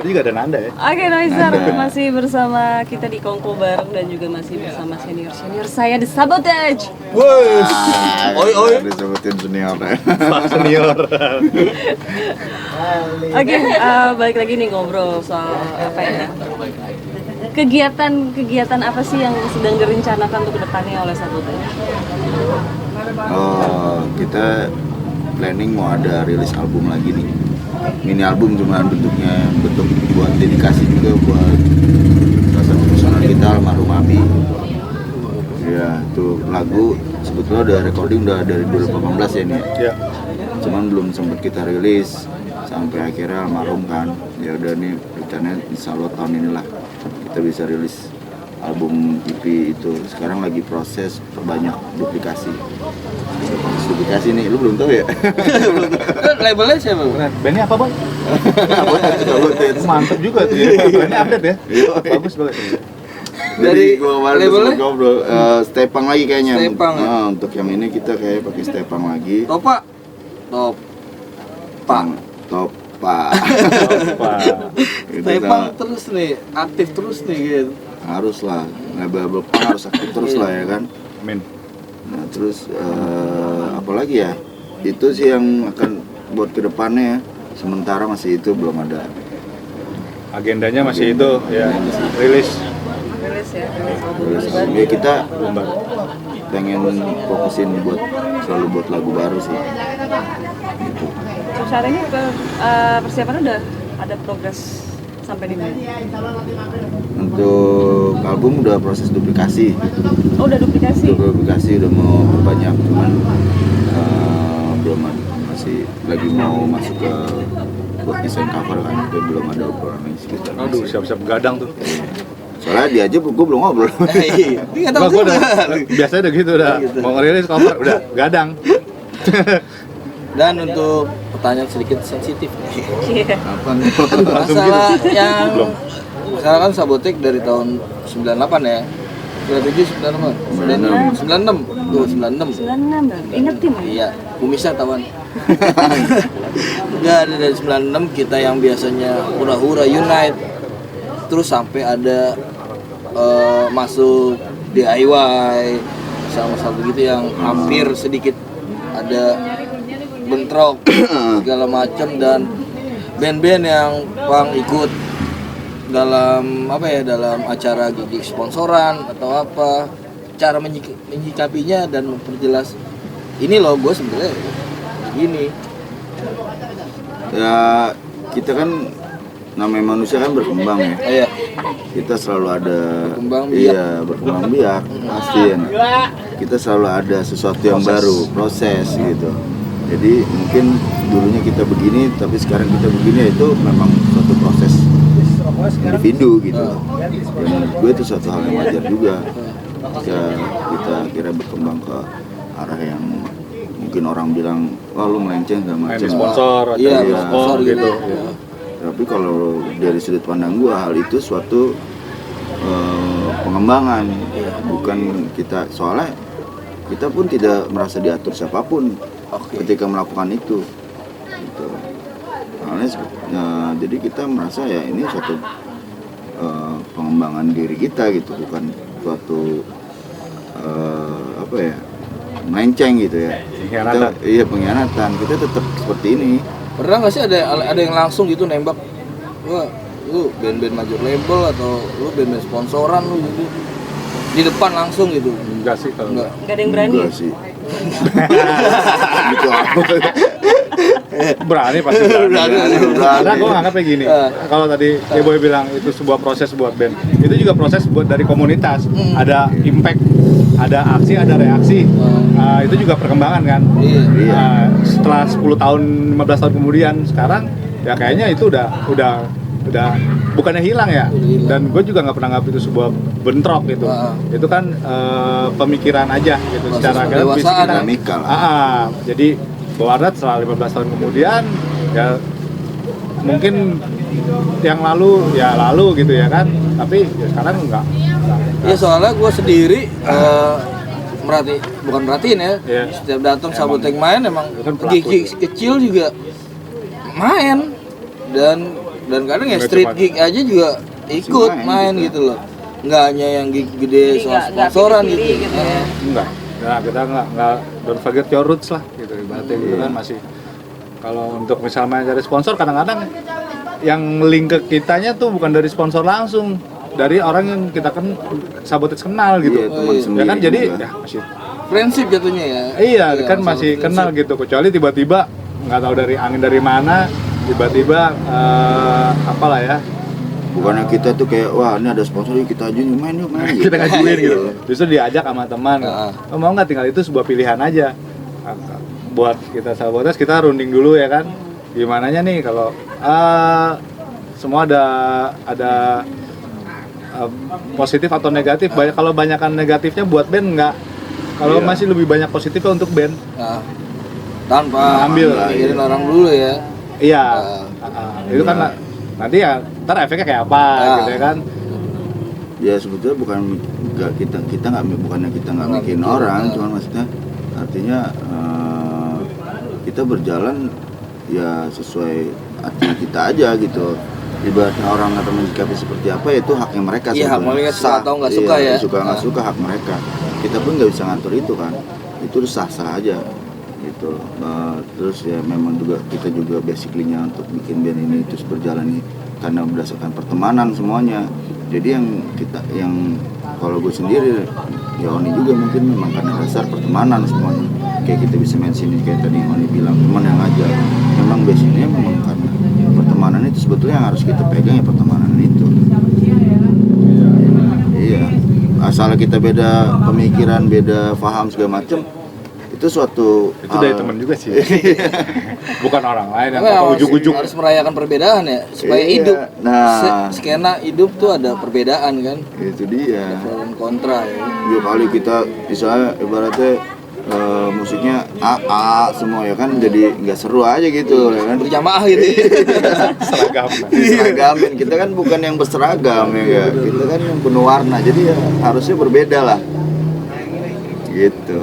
Tadi juga ada Nanda ya. Oke, Noiser, masih bersama kita di Kongko bareng dan juga masih bersama senior-senior saya The Sabotage. Oi. Disebutin senior ya. Pak senior. Oke, balik lagi nih ngobrol soal apa ya? Kegiatan apa sih yang sedang direncanakan untuk kedepannya oleh Sabotage? Oh, kita planning mau ada rilis album lagi nih. Mini album cuma bentuk buat dedikasi juga buat salah satu personal kita almarhum Abi. Ya, tuh lagu sebetulnya udah recording udah dari 2018 ya nih. Ya. Cuman belum sempat kita rilis sampai akhirnya almarhum kan. Ya udah nih rencananya insya Allah tahun inilah kita bisa rilis album EP itu. Sekarang lagi proses perbanyak duplikasi. Proses duplikasi nih, lu belum tahu ya? Labelnya siapa? Keren. Bandnya apa, Bang? Sabotage. Mantep juga tuh ya. Bandnya update ya. Bagus banget. Dari Dari gua kemarin labelnya? sempat ngobrol Stepang lagi kayaknya. Stepang ya? Untuk yang ini kita kayak pakai Stepang lagi. Topa. Topa. Apa? Itu Stepang terus nih, aktif terus nih gitu. harus lah, label pang harus aktif terus lah ya kan. Amin. Nah terus apalagi ya, itu sih yang akan buat kedepannya ya. Sementara masih itu belum ada. Agendanya masih itu ya. Rilis. Rilis ya, rilis album Terus baru. ya kita Belum baru. pengen fokusin selalu buat lagu baru sih. Gitu. Terus saat ini persiapan udah ada progres sampai di mana? Untuk album udah proses duplikasi. Oh, udah duplikasi. Udah mau banyak, cuman belum masih lagi mau masuk ke buat desain cover kan, tapi belum ada obrolan lagi sekitar. Aduh, siap-siap gadang tuh. Soalnya dia aja gue belum ngobrol. Iya. Ini enggak tahu Gua udah juga. biasanya udah gitu udah. Mau ngerilis cover udah gadang. Dan untuk pertanyaan sedikit sensitif nih. Iya. Apa nih? Masalah yang Belum. masalah kan Sabotage dari tahun 98 ya. 97 98. 96. Tuh 96. 96 Bang. Ingetin ya? Iya, kumisnya tawan. Enggak ada dari 96 kita yang biasanya hura-hura unite. Terus sampai ada masuk DIY sama satu gitu yang hampir sedikit ada bentrok segala macam, dan band-band yang Bang ikut dalam apa ya, dalam acara gigi sponsoran atau apa, cara menyikapinya dan memperjelas ini loh gue sebenarnya gini. Ya kita kan namanya manusia kan berkembang ya. Iya. Kita selalu ada Berkembang biak. Iya, berkembang biak pasti ya. Kita selalu ada sesuatu yang baru, proses gitu. Jadi mungkin dulunya kita begini tapi sekarang kita begini, itu memang suatu proses individu gitu. Dan menurut gue itu suatu hal yang wajar juga. Kita kira berkembang ke arah yang mungkin orang bilang, wah lu melenceng sama Main macam. di sponsor atau Iya, di sponsor rokok gitu. gitu. Tapi kalau dari sudut pandang gua, hal itu suatu pengembangan, bukan kita, soalnya kita pun tidak merasa diatur siapapun ketika melakukan itu. Gitu. Jadi kita merasa ya ini suatu pengembangan diri kita gitu, bukan suatu apa ya, melenceng gitu ya. Pengkhianatan. Iya, pengkhianatan. Kita tetap seperti ini. Pernah nggak sih ada yang langsung gitu nembak, wah lu band-band major label atau lu band-band sponsoran lu gitu di depan langsung gitu? Enggak sih kalau Enggak. Nggak ada yang berani. Enggak sih. Gitu. berani pasti berani. Karena gue nganggapnya gini, kalau tadi Boy bilang itu sebuah proses buat band, itu juga proses buat dari komunitas. Ada impact, ada aksi, ada reaksi. Itu juga perkembangan kan. Iya. Setelah 10 tahun, 15 tahun kemudian, sekarang ya kayaknya itu udah bukannya hilang ya. Dan gue juga nggak pernah nganggap itu sebuah bentrok gitu. Itu kan pemikiran aja gitu. Proses Secara pendewasaan, dinamika lah. jadi Bawarnat setelah 15 tahun kemudian ya mungkin yang lalu gitu ya kan, tapi ya sekarang enggak. Ya soalnya gue sendiri bukan merhatiin ya. Iya. Setiap datang Sabotek main emang Itu kan pelaku gig kecil juga main dan kadang ya Nggak street cuma- gig aja juga ikut main gitu. gitu loh. Nggak hanya yang gig gede Jadi nggak sponsoran pilih-pilih gitu. gitu ya. Enggak. Nah, kita enggak don't forget your roots lah gitu ibaratnya gitu kan. Masih kalau untuk misalnya dari sponsor, kadang-kadang yang link ke kitanya tuh bukan dari sponsor langsung, dari orang yang kita kan Sabotage kenal gitu. Iya, teman Ya sendiri kan, jadi juga. ya masih Friendship jatuhnya ya. iya kan masalah masih friendship. kenal gitu, kecuali tiba-tiba nggak tahu dari angin dari mana tiba-tiba apalah ya Bukannya kita tuh kayak, wah ini ada sponsor, yuk kita ajuin, main yuk main kita ngajuin gitu, justru diajak sama teman. Heeh. Mau nggak, tinggal itu sebuah pilihan aja buat kita Sabotage. Kita runding dulu ya kan, gimana nih kalau semua ada positif atau negatif. Kalau banyakan negatifnya buat band nggak, kalau Iya. masih lebih banyak positifnya untuk band. Nah, tanpa Ambil. mikirin orang dulu ya. Iya, itu kan nanti ya ntar efeknya kayak apa gitu ya kan. Ya sebetulnya bukannya kita nggak mikirin orang, cuman maksudnya artinya kita berjalan ya sesuai hati kita aja gitu. Ibaratnya orang atau menyikapi seperti apa, itu haknya mereka. Iya, hak sebetulnya. mereka suka atau nggak suka Iya, ya. suka nggak suka hak mereka. Kita pun nggak bisa ngatur itu kan. Itu sah-sah aja gitu. Terus ya memang juga kita juga basically-nya untuk bikin band ini terus berjalan ini karena berdasarkan pertemanan semuanya. Jadi yang kalau gue sendiri ya Oni juga mungkin memang karena dasar pertemanan semuanya. Kayak kita bisa main sini kayak tadi Oni bilang, teman yang ngajak. Memang basicnya memang karena pertemanan itu sebetulnya yang harus kita pegang ya, pertemanan itu. Iya. Asal kita beda pemikiran, beda paham segala macam, itu suatu Itu dari teman juga sih. Bukan orang lain yang Tapi atau harus- ujuk-ujuk. harus merayakan perbedaan ya supaya Iya. hidup. Nah. Skena hidup tuh ada perbedaan kan, Itu dia. pro dan kontra ya. Dua kali kita misalnya ibaratnya musiknya A semua ya kan, jadi nggak seru aja gitu ya kan. Berjamaah gitu. Seragam. Diseragamin, kita kan bukan yang berseragam ya, kita kan yang penuh warna, jadi ya harusnya berbeda lah gitu.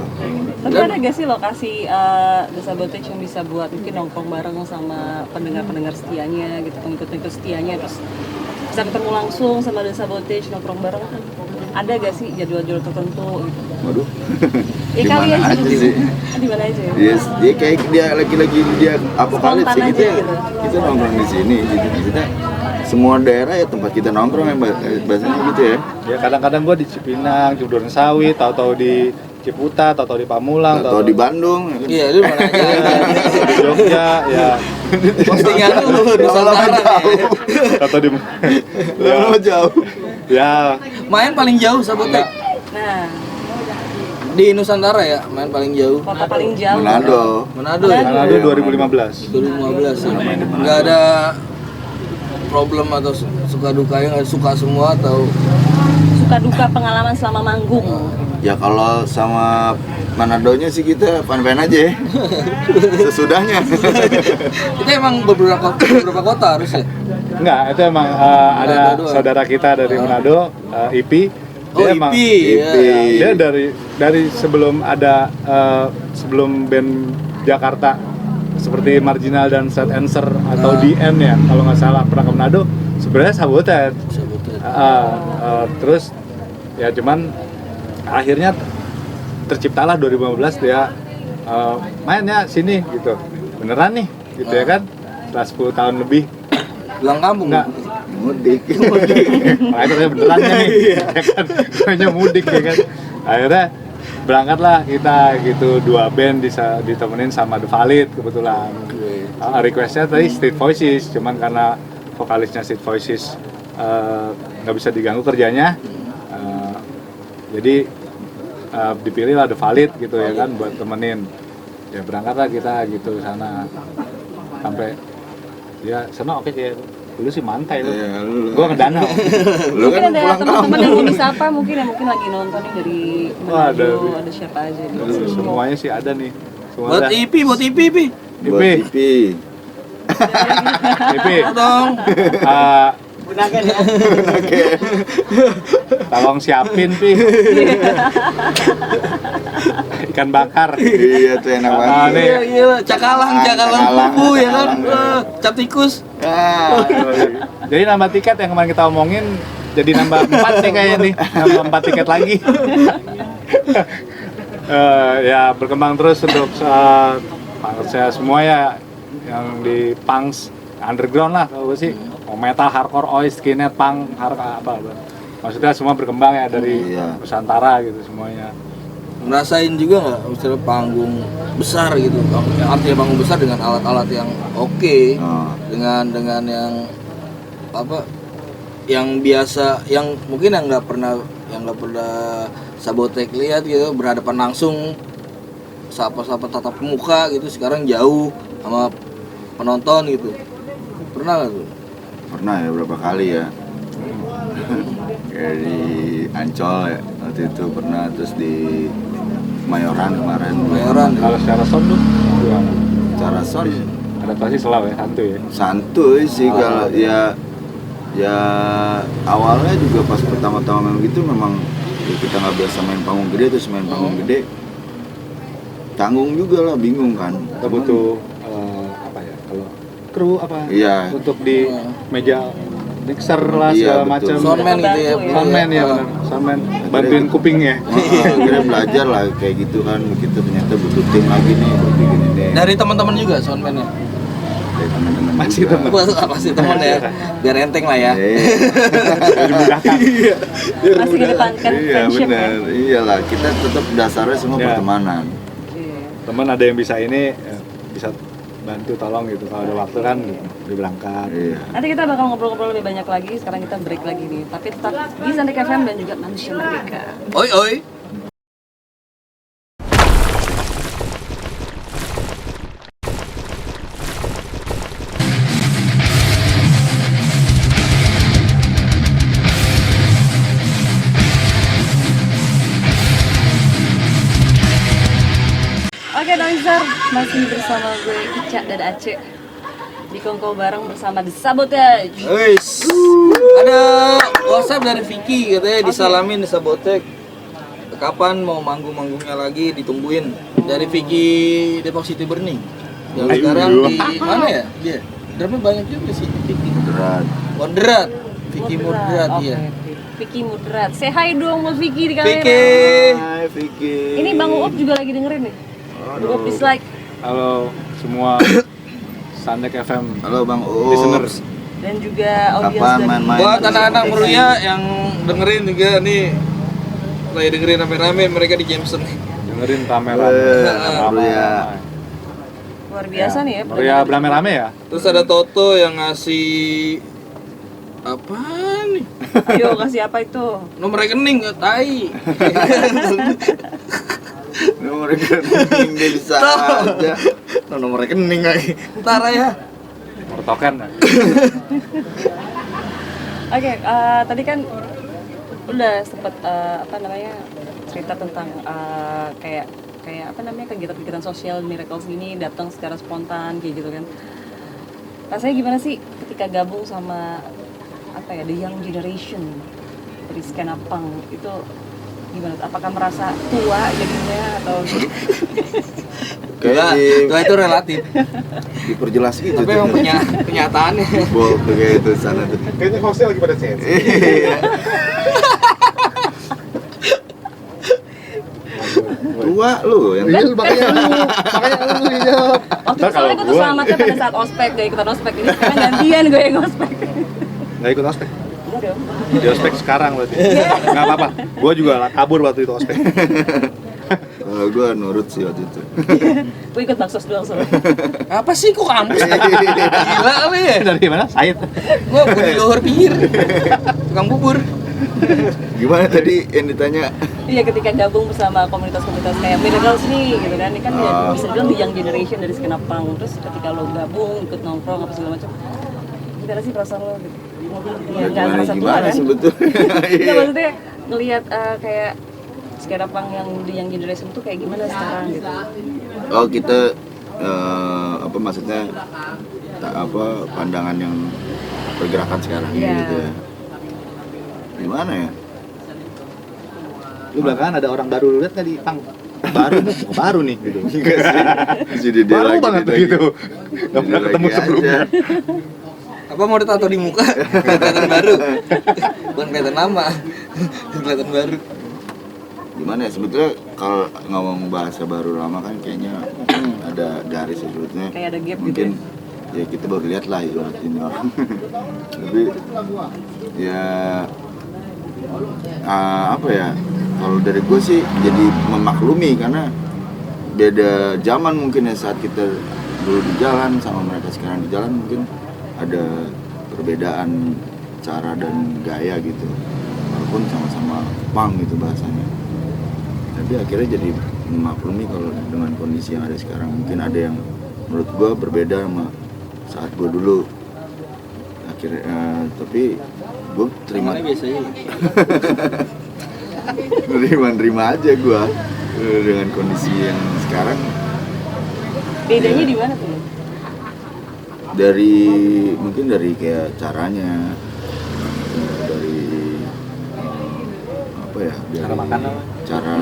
Tapi ada gak sih lokasi The Sabotage yang bisa buat mungkin nongkrong bareng sama pendengar-pendengar setianya gitu, pengikut-pengikut setianya, terus bisa ketemu langsung sama The Sabotage, nongkrong bareng? Ada gak sih jadwal-jadwal tertentu gitu? Waduh. Ya kali Gimana aja sih? Di mana aja ya? Dia kayak dia lagi dia apokalipsi Spontan gitu aja ya. gitu. Kita nongkrong di sini gitu. Maksudnya semua daerah ya tempat kita nongkrong ya bahasanya gitu ya. Ya kadang-kadang gua di Cipinang, di Durensawit, tahu-tahu di Ciputat, tahu-tahu di Pamulang, Atau di Bandung. Iya, lu mana aja. di Jogja, ya Postingan lu Nusantara nih. atau di Lama jauh. ya Main paling jauh Sabotek. Nah, Di Nusantara ya, main paling jauh. kota paling jauh. Manado. Manado ya. Manado 2015. 2015 ya. Nggak ada problem atau suka dukanya, nggak suka semua atau Suka duka pengalaman selama manggung. Ya kalau sama Manadonya sih kita fan-fan aja ya. Sesudahnya. kita emang beberapa kota harus ya. Enggak, itu emang ada Manado doang. saudara kita dari Manado, Ipi. Dia emang Ipi, ya. dia dari sebelum ada sebelum band Jakarta seperti Marginal dan Set Answer atau DN ya, kalau nggak salah pernah ke Manado, sebenarnya Sabotet. Terus ya cuman akhirnya terciptalah 2015 dia mainnya sini gitu, beneran nih gitu ya kan, setelah 10 tahun lebih. Pulang kampung. Enggak. Mudik. Makanya katanya beneran nih, ya kan, namanya mudik ya kan. Akhirnya berangkatlah kita gitu, 2 band ditemenin sama The Valid kebetulan. Requestnya tadi Street Voices, cuman karena vokalisnya Street Voices nggak bisa diganggu kerjanya, jadi dipilih lah The Valid gitu ya kan buat temenin. Ya berangkatlah kita gitu sana sampai ya sana oke sih. Dulu sih mantai lu. Iya, lu. Gua ke danau. Lu Mungkin kan ada pulang teman-teman yang kampung. mau disapa, mungkin lagi nonton nih dari Wah, Manado, ada siapa aja nih. Semuanya sih ada nih. Semua Buat ada. Ipi. Buat Ipi. Ipi. Ipi. Dong. eh, tolong siapin Pi. Ikan bakar. Iya tuh enak Ah, banget. nih. Iya, cakalang Cakalang. kubu ya kan. Cakalang. Cap tikus. Ah, Jadi nambah tiket yang kemarin kita omongin jadi nambah 4 nih kayaknya nih. Nambah 4 tiket lagi. Ya berkembang terus untuk saya semua ya yang di punks underground lah kalau gue sih. Mau metal, hardcore, oi, skinhead, punk, hardcore apa. Maksudnya semua berkembang ya dari Iya. Nusantara gitu semuanya. Ngerasain juga nggak misalnya panggung besar gitu, artinya panggung besar dengan alat-alat yang oke, Oh. dengan yang apa, yang biasa, yang mungkin yang nggak pernah Sabotek lihat gitu, berhadapan langsung sapa-sapa tatap muka gitu, sekarang jauh sama penonton gitu, pernah nggak tuh? pernah ya berapa kali ya. Kayak di Ancol ya waktu itu pernah, terus di Mayoran kemarin. Mayoran ya? Kalau secara sound tuh gimana? Cara sound Adaptasi selalu ya, santuy ya. santuy sih kalau ya awalnya juga pas pertama-tama main gitu memang ya kita nggak biasa main panggung gede, terus main panggung gede tanggung juga lah, bingung kan. Kita butuh apa ya, kalau kru apa Iya. untuk di meja mixer lah Iya, segala betul. macam. Soundman gitu ya? Soundman ya benar. Soundman bantuin kupingnya. Akhirnya belajar lah kayak gitu kan, kita ternyata butuh tim lagi nih buat bikin ini. Dari teman-teman juga soundman-nya? Dari teman-teman Masih juga. teman. Wah, pasti teman ya, biar enteng lah ya. Iya. Dimudahkan. Masih kedepankan Iya friendship ya. benar, iyalah kita tetap dasarnya semua Iya. pertemanan. Iya. Teman ada yang bisa ini bisa bantu tolong gitu. Kalau ada waktu kan berangkat. Iya. Nanti kita bakal ngobrol-ngobrol lebih banyak lagi. Sekarang kita break lagi nih. Tapi tetap di Santik FM dan juga Manusia Merdeka. Oi oi. Oke Noizer, masih bersama gue Ica dan Aceh di Kongko bareng bersama The Sabotage. Wis. Ada WhatsApp dari Vicky katanya disalamin di Sabotek. Kapan mau manggung-manggungnya lagi, ditungguin. Dari Vicky Depok City Burning. Yang Ayo. sekarang di mana ya dia? Drumnya banyak juga sih Vicky. Berat. Moderat. Vicky Moderat Oke, iya. Vicky Mudrat. Say hi dong buat Vicky di kamera. Vicky. Hai Vicky. Ini Bang Uop juga lagi dengerin nih. Bang Uop dislike. Halo semua Santek FM Halo Bang Ups. listeners. dan juga audiens Apaan, dari main-main? Buat anak-anak Meruya yang dengerin juga nih, lagi dengerin rame-rame mereka di Jameson nih. Dengerin rame-rame. Meruya. luar biasa nih ya. Meruya rame-rame ya. Terus ada Toto yang ngasih apa nih? Ayo kasih apa itu? Nomor rekening, tai. Nomor rekening dia bisa aja. Nomor rekening lagi. Ntar ya. Nomor token. Oke, tadi kan udah sempet apa namanya cerita tentang kayak apa namanya kegiatan-kegiatan sosial Miracles ini datang secara spontan kayak gitu kan. Rasanya gimana sih ketika gabung sama apa ya, the young generation dari skena punk itu gimana? Apakah merasa tua jadinya atau Kayak Tua itu relatif. diperjelas gitu. Tapi emang kenyataannya. Bol tuh kayak itu sana tuh. Kayaknya hostnya lagi pada sensi. Iya. Tua lu yang Iya, makanya lu iya. waktu Ntar itu kalau soalnya gue tuh gua- selamatnya pada saat ospek, gak ikutan ospek ini sekarang gantian gue yang ospek. Nggak ikut ospek. Enggak dong. Di ospek sekarang berarti. Nggak apa-apa. Gua juga kabur waktu itu ospek. kalau gue nurut sih waktu itu. Gue ikut baksos doang soalnya. Apa sih kok kampus? Gila kali ya. Dari mana? Said. Gua budi luhur pinggir. Tukang bubur. Gimana tadi yang ditanya? Iya, ketika gabung bersama komunitas-komunitas kayak Miracles nih gitu kan, ini kan ya bisa dibilang the young generation dari skena punk. Terus ketika lo gabung ikut nongkrong apa segala macam, gimana sih perasaan lo gitu? Ya nggak ngerasa tua Gimana kan? sebetulnya? Nggak, maksudnya ngelihat kayak skena punk yang the young generation tuh kayak gimana sekarang gitu? Oh kita apa maksudnya apa pandangan yang pergerakan sekarang ini Iya. gitu ya. Gimana ya? Lu belakangan ada orang baru, lu lihat nggak di pang? Baru nih gitu. Enggak sih. Jadi dia Baru lagi banget lagi. gitu. Nggak pernah Dia ketemu lagi sebelumnya. aja. Apa mau ditato di muka? Kelihatan baru. Bukan kelihatan lama. Kelihatan baru. Gimana ya sebetulnya kalau ngomong bahasa baru lama kan kayaknya ada garis ya sebetulnya. Kayak ada gap gitu Mungkin ya kita baru lihat lah ibarat ini orang. Tapi ya apa ya? Kalau dari gue sih jadi memaklumi karena beda zaman mungkin ya saat kita dulu di jalan sama mereka sekarang di jalan mungkin ada perbedaan cara dan gaya gitu walaupun sama-sama punk gitu bahasanya tapi akhirnya jadi memaklumi kalau dengan kondisi yang ada sekarang mungkin ada yang menurut gue berbeda sama saat gue dulu akhirnya tapi gue terima Mana biasanya? nerima aja gue dengan kondisi yang sekarang Bedanya di mana tuh? dari mungkin dari kayak caranya dari apa ya dari Cara makan cara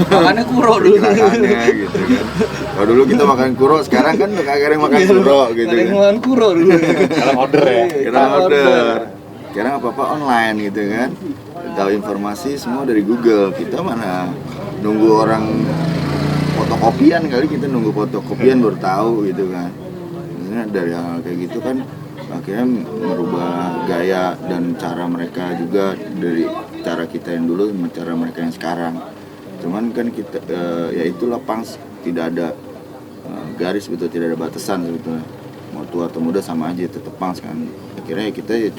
Makannya kuro dulu. gerakannya gitu kan kalau dulu kita makan kuro sekarang kan kagak ada yang makan kuro gitu Ada yang kan makan kuro dulu. Dalam order ya. kita order sekarang apa online gitu kan tahu informasi semua dari Google kita mana nunggu orang fotokopian kali kita nunggu fotokopian baru tahu gitu kan maksudnya dari hal kayak gitu kan akhirnya merubah gaya dan cara mereka juga dari cara kita yang dulu sama cara mereka yang sekarang cuman kan kita ya itulah punk tidak ada garis betul tidak ada batasan sebetulnya mau tua atau muda sama aja tetap punk kan akhirnya kita ya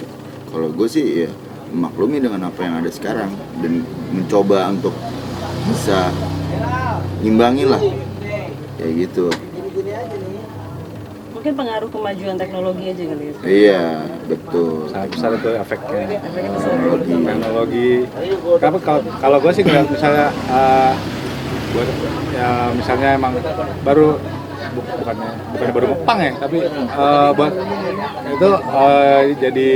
kalau gue sih ya memaklumi dengan apa yang ada sekarang dan mencoba untuk bisa ngimbangi lah kayak gitu Mungkin pengaruh kemajuan teknologi aja kali ya. iya betul Sangat besar itu efeknya. Efeknya besar. Teknologi. Kalau gue sih ngeliat misalnya, gua, ya misalnya emang baru bukannya baru ngepang ya, tapi buat itu jadi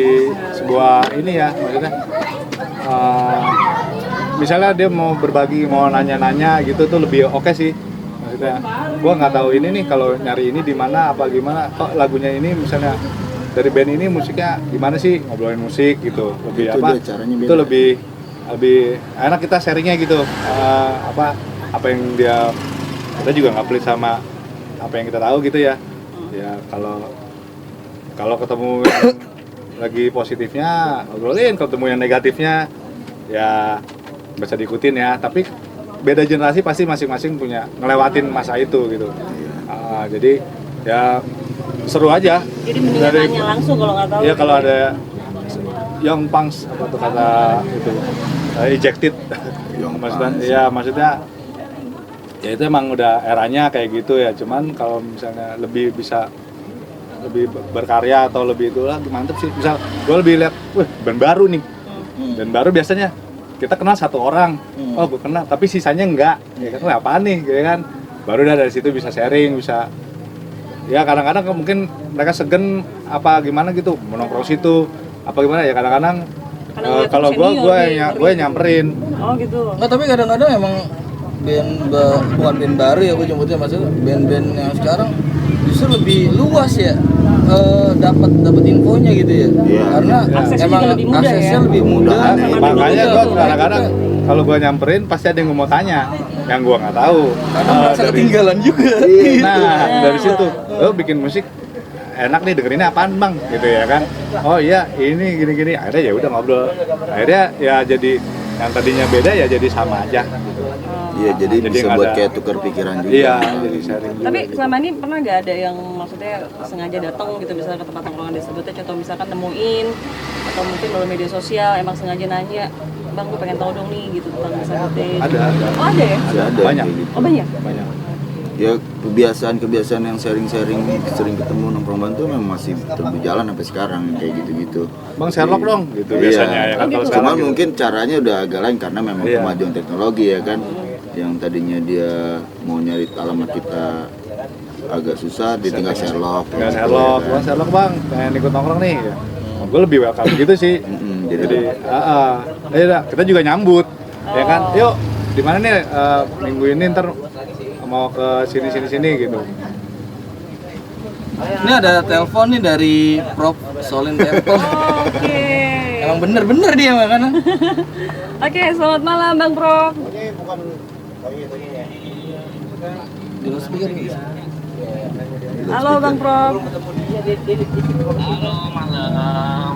sebuah ini ya maksudnya. Misalnya dia mau berbagi, mau nanya-nanya gitu tuh lebih oke sih. Maksudnya, gue nggak tahu ini nih kalau nyari ini di mana apa gimana. Kok lagunya ini misalnya dari band ini musiknya gimana sih ngobrolin musik gitu. Lebih Itu apa? dia caranya beda. Itu lebih enak kita sharingnya gitu. Apa yang kita juga nggak pelit sama apa yang kita tahu gitu ya. Ya kalau ketemu yang lagi positifnya ngobrolin, kalau ketemu yang negatifnya ya bisa diikutin ya. Tapi beda generasi pasti masing-masing punya ngelewatin masa itu gitu. Jadi ya seru aja. Jadi mendingan nanya langsung kalau nggak tahu. Ya kalau ada young punks apa tuh kata itu ejected. Maksudnya ya itu emang udah eranya kayak gitu ya. Cuman kalau misalnya lebih bisa lebih berkarya atau lebih itulah mantep sih. Misal gue lebih lihat, wah band baru nih. Band baru biasanya kita kenal satu orang, oh gue kenal, tapi sisanya enggak. Ya kan apaan nih, gitu kan? Baru dari situ bisa sharing, bisa ya kadang-kadang mungkin mereka segen apa gimana gitu, menongkrong situ apa gimana ya kadang-kadang kalau gue nyamperin. Oh gitu. Nggak, tapi kadang-kadang emang bukan band baru ya gue jemputnya, maksudnya band-band yang sekarang justru lebih luas ya, dapat infonya gitu ya. Karena Aksesnya emang juga lebih mudah aksesnya ya. lebih mudah. Makanya gue kadang-kadang kalau gue nyamperin pasti ada yang mau tanya yang gue nggak tahu. Karena merasa ketinggalan juga. Nah dari situ lo bikin musik enak nih, dengerinnya apaan bang gitu ya kan. Oh iya ini gini-gini, akhirnya ya udah ngobrol, akhirnya ya jadi yang tadinya beda ya jadi sama aja gitu. Iya, jadi bisa nggak buat ada- kayak tukar pikiran juga. Iya, jadi sharing juga Tapi gitu. selama ini pernah nggak ada yang maksudnya sengaja datang gitu misalnya ke tempat nongkrongan disebutnya, contoh misalkan nemuin atau mungkin melalui media sosial emang sengaja nanya, bang gue pengen tahu dong nih gitu tentang disebutnya. Ada. Oh ada ya? Masih ada Banyak. kayak gitu. Oh banyak. Banyak. Ya kebiasaan yang sharing-sharing sering ketemu nongkrong tuh memang masih berjalan sampai sekarang kayak gitu-gitu. Bang Sherlock dong gitu Iya. biasanya ya kan. Oh, Kalau gitu. sekarang Cuman gitu. mungkin caranya udah agak lain karena memang Iya. kemajuan teknologi ya kan. Yang tadinya dia mau nyari alamat kita agak susah, dia tinggal Sherlock. Nggak gitu, Sherlock, ya kan. bang Sherlock bang, pengen ikut nongkrong nih. Ya. Gue lebih welcome gitu sih. Jadi, ya kita juga nyambut, ya kan. Yuk, di mana nih minggu ini ntar mau ke sini gitu. Ini ada telepon nih dari Prof Solin Temple. Oke. Emang bener-bener dia makanan. Oke, selamat malam Bang Prof. Di loudspeaker nih. Halo Bang Prof. Halo malam.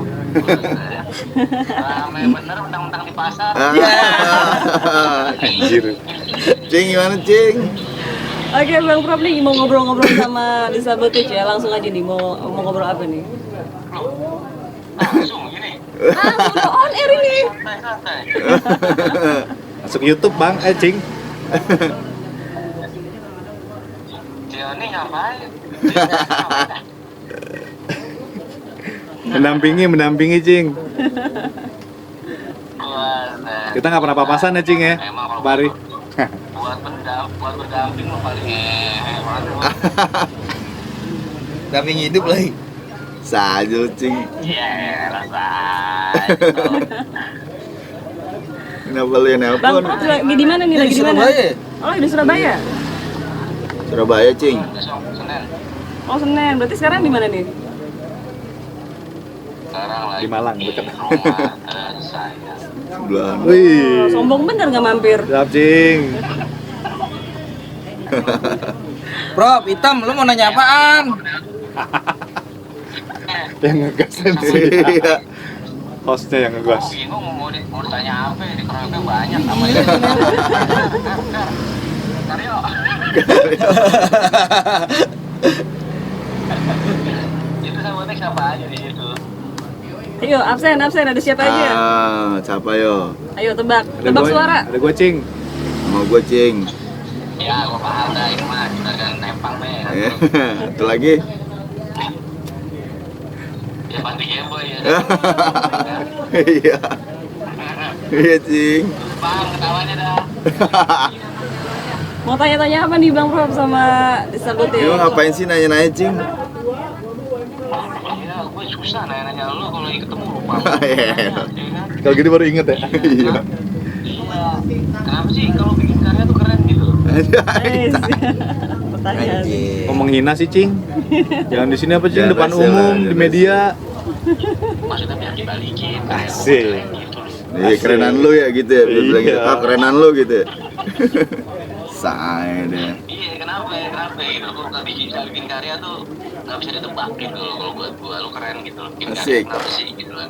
Ramai bener mentang-mentang di pasar. Anjir. Cing gimana Cing? Oke Bang Prof nih mau ngobrol-ngobrol sama Disabotage ya, langsung aja nih mau ngobrol apa nih? Langsung gini. Ah, udah on air ini. Santai-santai. Masuk YouTube bang, Cing. Johnny ngapain? Mendampingi Cing. Buat Kita nggak pernah papasan ya Cing ya, Bari. buat berdamping lo paling waduh. Damping hidup lagi. Sajul Cing. Iya, rasa. Kenapa lu yang Bang nelpon? Prof lagi di mana nih? Ini Lagi di di mana? Surabaya ya? Oh, lagi di Surabaya. Surabaya Cing. Besok Senin. Oh, Senen. Berarti sekarang di mana nih? Sekarang lagi Di Malang, dekat. rumah saya. Sebelahan. Wih, Sombong bener nggak mampir? siap Cing. Prof, hitam, lu mau nanya apaan? Yang ngegas sendiri. Iya. Hostnya yang ngegas. Bingung mau ditanya apa, di keroyoknya banyak namanya. Karyo. Itu sama siapa aja di situ. Ayo, absen. Ada siapa aja? Siapa yo? Ayo tebak. Ada Tebak gua- suara. Ada gue Cing. Mau gue Cing. Ya, gua paham dah ini mah kita kan nempang deh. Satu lagi. Ya pasti Gameboy ya. Iya. Iya Cing. Bang, ketawanya dah. Mau tanya-tanya apa nih Bang Prof sama Disabotage? Emang ngapain sih nanya-nanya Cing? Ya, gue susah nanya-nanya lu kalau lagi ketemu lupa. Iya. Ya kan? Kalau gini baru inget ya. Iya. Iya. Kenapa sih kalau bikin karya tuh keren gitu? Eh, pertanyaan. Mau menghina sih Cing. Jangan di sini apa Cing, Jangan depan rese lah, umum, jangan di media. Maksudnya biar dibalikin. Asik. Gitu. Iya kerenan lu ya gitu ya. Belum bilang gitu. Iya. Ah kerenan lu gitu ya. Say deh. Iya, kenapa gitu? Gue kalau bikin karya tuh nggak bisa ditebak gitu loh. Kalau buat gua lu keren gitu loh. Bikin Asik. karya kenapa sih gitu loh.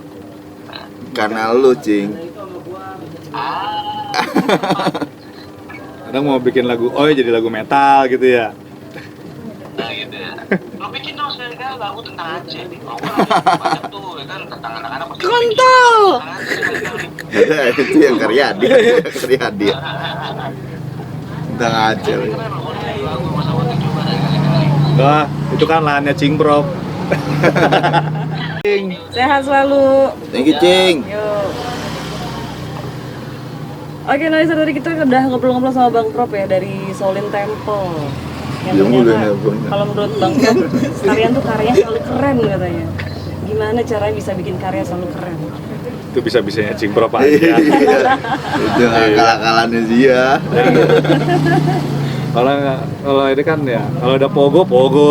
Karena lu, Cing. Kadang mau bikin lagu, oh jadi lagu metal gitu ya. Nah gitu ya. Lo bikin dong sekali-kali lagu tentang Aceh. Oh, gua lagi banyak tuh ya kan tentang anak-anak pasti kontol. Itu yang Karyadi. Karyadi. Tentang Aceh. Wah, itu kan lahannya Cingprop. Sehat selalu. Thank you, Cing. Yuk. Oke, Noise, tadi kita udah ngobrol-ngobrol sama Bang Prop ya dari Shaolin Temple. Yang Iya, ternyata, mulai nelpon. kalau menurut Bang Prop, kalian tuh karyanya selalu keren katanya. Gimana caranya bisa bikin karya selalu keren? Itu bisa-bisanya Cingprop aja. Iya. Itu akal-akalannya dia. Kalau ini kan ya, kalau ada pogo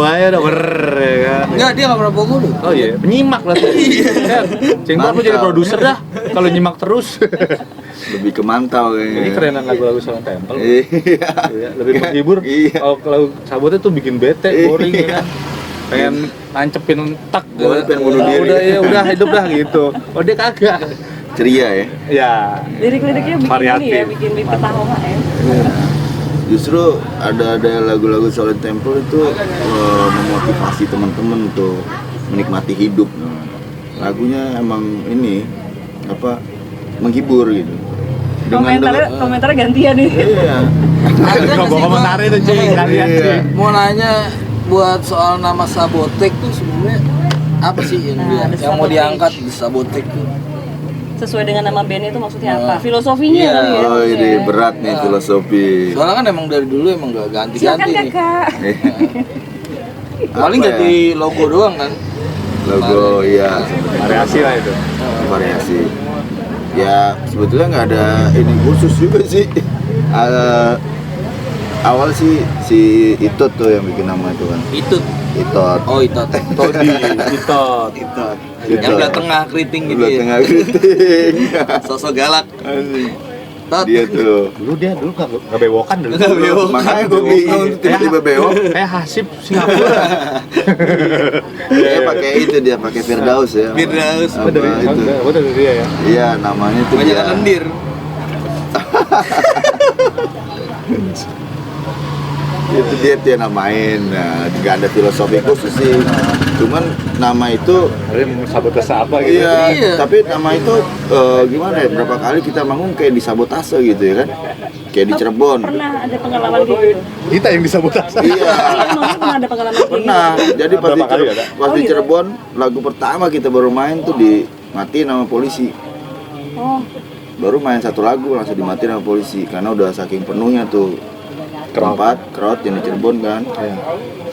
aja udah ya kan. Enggak, dia nggak pernah pogo lu. Oh iya, penyimak lah. Iya. Cingprop lu jadi produser dah. Kalau nyimak terus. Lebih ke mantau kayaknya. Ini kerenan lagu-lagu Shaolin Temple. Iya. Iya, lebih menghibur. Iya. Kalau sabotnya tuh bikin bete, boring ya kan. Pengen nancepin tak. Boleh pengen bunuh diri. Udah hidup dah gitu. Oh dia kagak. Ceria ya. Ya. Lirik-liriknya bikin Variatif. ini ya, bikin ketawa ya. Justru ada lagu-lagu Shaolin Temple itu memotivasi teman-teman untuk menikmati hidup. Lagunya emang ini apa menghibur gitu. Komentarnya gantian nih. Iya. Ngomong komentar itu Cing, kalian Iya. Cing. Mau nanya buat soal nama Sabotek tuh sebenarnya apa sih yang Nah, yang mau diangkat di Sabotek tuh? Sesuai dengan nama bandnya itu maksudnya apa? Filosofinya Iya. kali ya. Oh ini maksudnya. berat nih filosofi. Soalnya kan emang dari dulu emang gak Silakan ganti-ganti nih. kakak. Paling Apa ya? ganti logo doang kan. Logo iya Variasi lah itu. variasi. Ya sebetulnya nggak ada ini khusus juga sih. Awal sih si Itot tuh yang bikin nama itu kan. Itu. Itot. Oh, itu. Todi, Itot. Itot. Yang belah tengah keriting gitu Belah ya. tengah keriting. Sosok galak. Tot. Dia tuh. Dia dulu nggak bewokan dulu. Nggak bewokan. Makanya gue bingung tuh tiba-tiba bewok. Kayak Hasib Singapura. Dia pakai itu dia pakai Firdaus ya. Firdaus. Apa Dari itu? dari dia ya. Iya namanya itu Banyak dia. lendir. Itu dia tuh yang namain. Nah, nggak ada filosofi khusus sih. Cuman nama itu Ada yang sabotase apa gitu. iya, Iya. tapi nama itu gimana ya? Berapa kali kita manggung kayak disabotase gitu ya kan? Kayak di Cirebon. Pernah ada pengalaman kayak gitu? Kita yang disabotase. Iya. Emang pernah ada pengalaman kayak gitu? Pernah. Jadi pas di, Berapa kali ada? pas Oh, di gitu? Cirebon lagu pertama kita baru main tuh dimatiin sama polisi. Oh, Baru main satu lagu langsung dimatiin sama polisi karena udah saking penuhnya tuh crowd yang di Cirebon kan.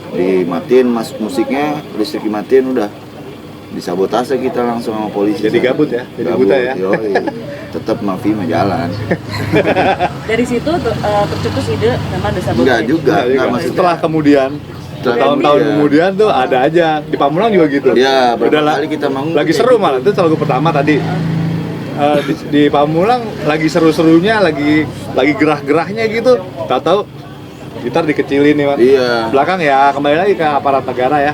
Dimatiin musiknya, listrik dimatiin udah disabotase kita langsung sama polisi. Jadi gabut ya? Jadi buta ya? Yoi. Tetap Mafi mah jalan. dari situ tercetus ide nama Desa Botek. Enggak juga, enggak maksudnya. Setelah kemudian tahun-tahun Iya. kemudian tuh ada aja di Pamulang juga gitu. Iya, berapa Udah kali kita manggung lagi kayak seru gitu. malah itu lagu pertama tadi. Di Pamulang lagi seru-serunya, lagi gerah-gerahnya gitu. Tahu-tahu gitar dikecilin nih, Mas. Iya. Belakang ya kembali lagi ke aparat negara ya.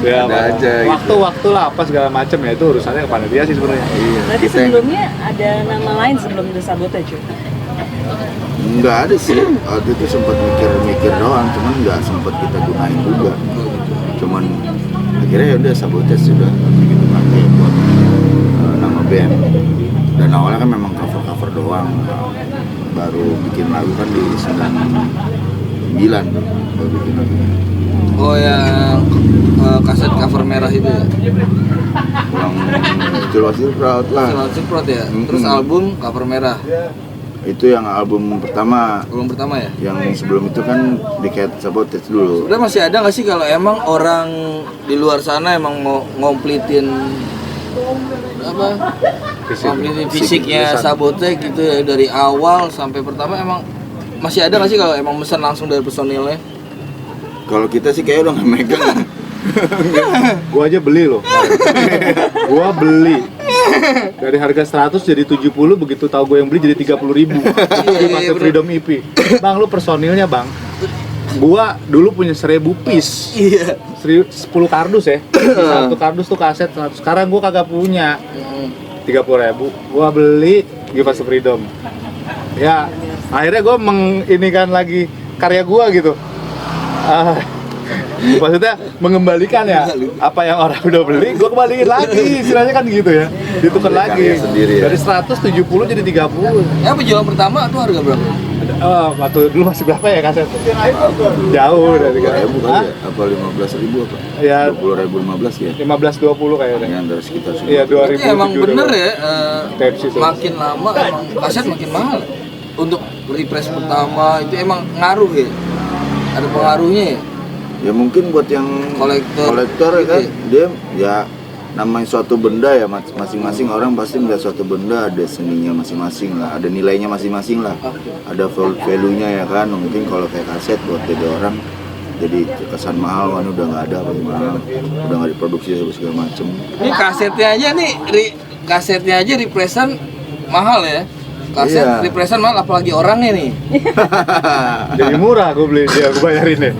Ya, Ada aja gitu. waktu-waktu lah apa segala macam ya itu urusannya ke panitia sih sebenarnya. Iya, Berarti kita yang- sebelumnya ada nama lain sebelum Desa Botek, cuy? enggak ada sih. Waktu itu sempat mikir-mikir doang, cuman enggak sempat kita gunain juga. Cuman akhirnya ya udah Sabotes sudah gitu pakai buat nama band. Dan awalnya kan memang cover-cover doang. Baru bikin lagu kan di 99 tuh. Baru bikin lagu. Oh, yang kaset cover merah itu ya. Pulang Julwasil Proud lah. Silent Secret ya. Mm-mm. Terus album cover merah. Itu yang album pertama. Album pertama ya. Yang sebelum itu kan Decade Sabotage dulu. Sebenarnya masih ada nggak sih kalau emang orang di luar sana emang mau ngomplitin apa? Ngomplitin fisiknya tulisan. Sabotek gitu ya dari awal sampai pertama emang masih ada nggak sih kalau emang pesan langsung dari personilnya? Kalau kita sih kayak udah nggak megang. Gua aja beli loh. Gua beli. Dari harga 100 jadi 70, begitu tahu gue yang beli jadi 30.000. Terus gue pakai bro. Freedom EP. Bang, lu personilnya, Bang. Gua dulu punya 1000 piece. Iya. 10 kardus ya. Satu kardus tuh kaset 100. Sekarang gua kagak punya. 30.000. Gua beli Give Us Freedom. Ya, akhirnya gua menginikan lagi karya gua gitu. Maksudnya mengembalikan ya apa yang orang udah beli, gua kembaliin lagi. Istilahnya kan gitu ya. Ditukar lagi. Sendiri ya. Dari 170 jadi 30. Penjualan pertama tuh harga berapa? Waktu dulu masih berapa ya kaset? Jauh dari 20.000 kali ya? Apa 15.000 apa? Ya 20.000 15 ya? 15-20 kayaknya. Yang dari sekitar situ. Iya, Berarti 2007. emang bener ya, Pepsi tuh. makin lama emang kaset makin mahal. Untuk repress pertama itu emang ngaruh ya? Ada pengaruhnya ya? Ya mungkin buat yang Kolektor ya kan, gitu dia ya namanya suatu benda ya, masing-masing orang pasti melihat suatu benda ada seninya masing-masing lah, ada nilainya masing-masing lah, ada value-nya ya kan. Mungkin kalau kayak kaset buat jadi orang jadi kesan mahal kan, udah nggak ada apa gimana, udah nggak diproduksi segala macem. Ini kasetnya aja repressan mahal ya. Kaset Iya. repressan mahal, apalagi orangnya nih. Jadi murah gue beli dia, gue bayarin deh.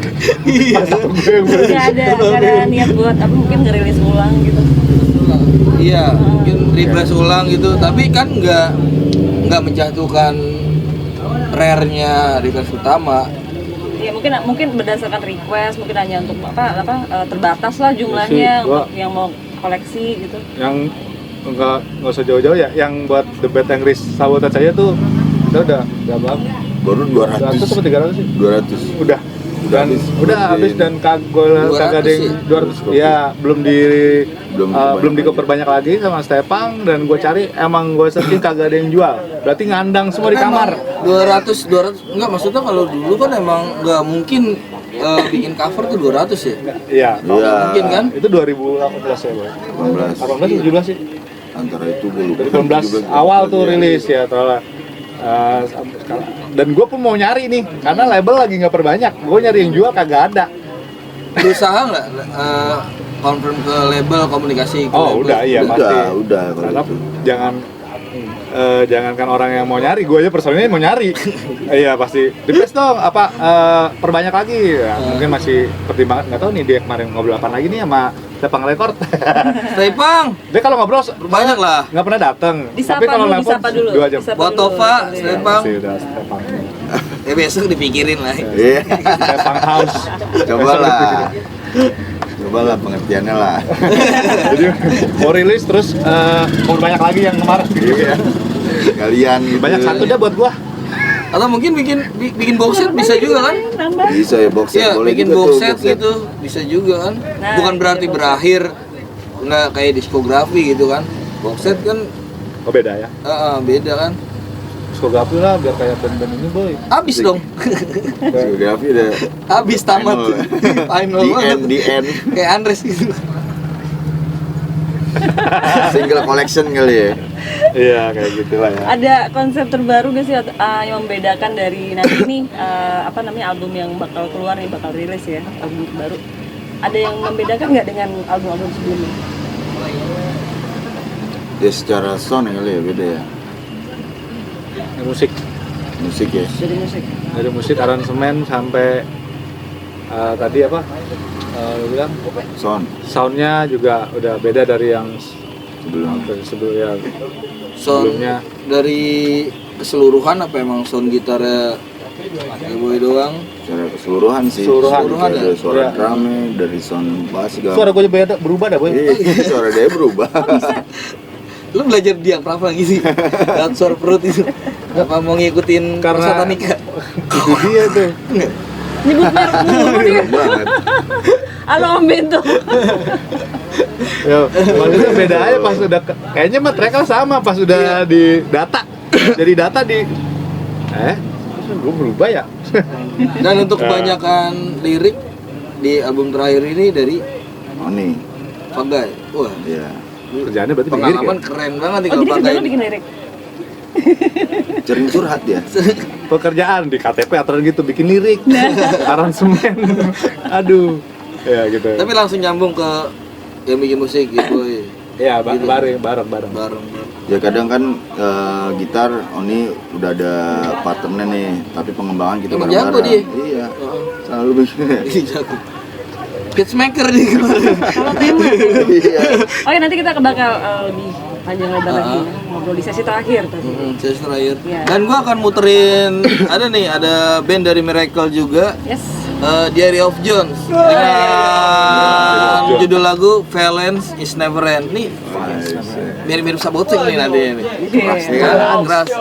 Nggak ada niat buat apa, mungkin ngerilis ulang gitu. Iya, mungkin repress ulang gitu, tapi kan nggak menjatuhkan rare-nya repress utama. Ya mungkin berdasarkan request, mungkin hanya untuk terbatas lah jumlahnya Gua- untuk yang mau koleksi gitu. Yang nggak usah jauh-jauh ya, yang buat The Bad Angry Sabotage saya tuh udah berapa? Baru 200 200. atau 300 sih? 200. Udah. Dan udah habis dan kagak 200 ada yang 200 ya belum dikoper banyak lagi sama Stepang, dan gue cari emang gue searching kagak ada yang jual, berarti ngandang semua di kamar. 200 enggak, maksudnya kalau dulu kan emang nggak mungkin bikin cover tuh 200 ya. Iya, Nggak mungkin kan? itu 2018 ya Boy. 18. 18 atau 17 sih, Antara itu gue lupa. 2018 awal tuh rilis ya terlalu. Dan gue pun mau nyari nih karena label lagi nggak perbanyak, gue nyari yang jual kagak ada. Berusaha nggak confirm ke label, komunikasi ke label? Udah iya pasti. Udah kalau Karena itu. jangankan orang yang mau nyari, gue aja personalnya mau nyari. Iya pasti. Request dong, perbanyak lagi. Ya, mungkin masih pertimbangan, nggak tahu nih dia kemarin ngobrol apa lagi nih sama Stepang Record. Stepang, Dia kalau ngobrol banyak lah. nggak pernah datang. Disapa Tapi kalau dulu, nelpon disapa dulu. 2 jam. Disapa Buat dulu. Tova, Iya. Stepang. Masih udah Stepang. Besok dipikirin lah. Iya. Stepang House. Cobalah pengertiannya lah. Jadi mau rilis terus mau banyak lagi yang kemarin gitu ya. Kalian gitu. Banyak satu dah buat gua. Atau mungkin bikin box set bisa juga kan? Nambah. Bisa ya box set, Iya, boleh bikin juga box tuh, set gitu bisa juga kan? Bukan berarti berakhir nggak kayak diskografi gitu kan? Box set kan Oh beda ya. beda kan? Diskografi lah biar kayak band-band ini Boy. Abis dong, Geografi udah abis tamat, final banget. di end Kayak Andres gitu. single collection kali ya. Iya kayak gitulah ya. Ada konsep terbaru gak sih yang membedakan dari nanti nih album yang bakal keluar nih, bakal rilis ya, album baru. Ada yang membedakan nggak dengan album-album sebelumnya? Ya secara sound kali ya beda ya. Musik Ya. Dari musik. aransemen sampai tadi apa lu bilang soundnya juga udah beda dari yang sebelumnya. Sound dari keseluruhan apa emang sound gitarnya Boy doang? Secara keseluruhan sih. Keseluruhan Dari ya. suara Iya. drumnya, dari sound bass segala. Suara gue beda berubah dah Boy. Iya, suara dia berubah. Lu belajar diafragma gitu sih? Lihat suara perut itu. Apa mau ngikutin Karena- Satanika? Itu dia tuh. Nyebut merek mulu dia. banget. Halo Om Bento. Ya, maksudnya beda aja pas udah kayaknya mah tracknya sama pas udah di data. Jadi data di gue berubah ya. Dan untuk kebanyakan lirik di album terakhir ini dari Oh nih, Pagai. Wah, ya. Kerjaannya berarti bikin lirik ya? pengalaman keren banget nih Oh kalau jadi Pagai. kerja lu bikin lirik? Sering curhat ya. Pekerjaan di KTP aturan gitu bikin lirik, aransemen. Aduh. Ya gitu. Tapi langsung nyambung ke yang bikin musik gitu. Iya, Gitu. bareng. Bareng. Ya kadang kan gitar Oni udah ada partnernya nih, tapi pengembangan kita Emang bareng-bareng. jago dia? Iya. Heeh. Selalu begini. Iya, jago. Pitchmaker nih kemarin. Kalau tema. Iya. Oke, nanti kita bakal lebih panjang lebar lagi ya, ngobrol di sesi terakhir tadi. Sesi terakhir. Iya. Dan gua akan muterin ada band dari Miracle juga. Yes. Diary of Jones dengan judul lagu Valence is Never End. Nih mirip-mirip Sabotek nih nanti ini. Oke. Ya, keras.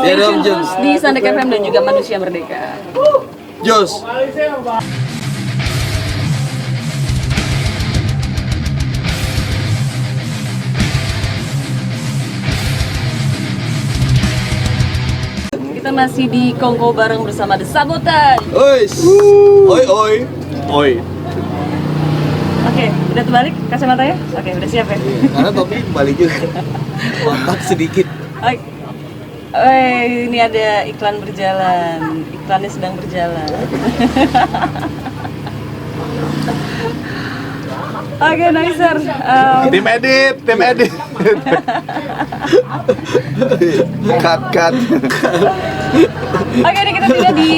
Diary of Jones. Di Sandek FM dan juga Manusia Merdeka. Jos. Kita masih di Kongko bareng bersama The Sabotage. Oi. Oi. Oke, udah terbalik kacamatanya? Oke, udah siap ya? Karena topi balik juga. Kontak sedikit. Oke. Ini ada iklan berjalan. Iklannya sedang berjalan. Oke, Noiser. Tim edit. Cut. Oke, ini kita sudah di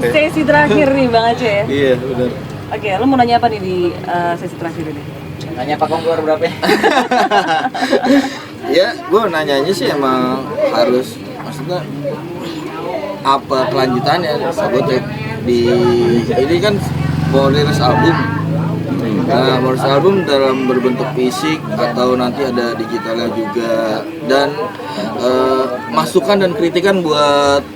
sesi terakhir nih, Bang Aceh ya. Iya, benar. Oke, lo mau nanya apa nih di sesi terakhir ini? Tanya Pak Kong keluar berapa ya? Ya, gue nanyanya sih emang harus, maksudnya apa kelanjutannya Sabotek di ini kan mau rilis album. Nah, mau rilis album dalam berbentuk fisik atau nanti ada digitalnya juga, dan masukan dan kritikan buat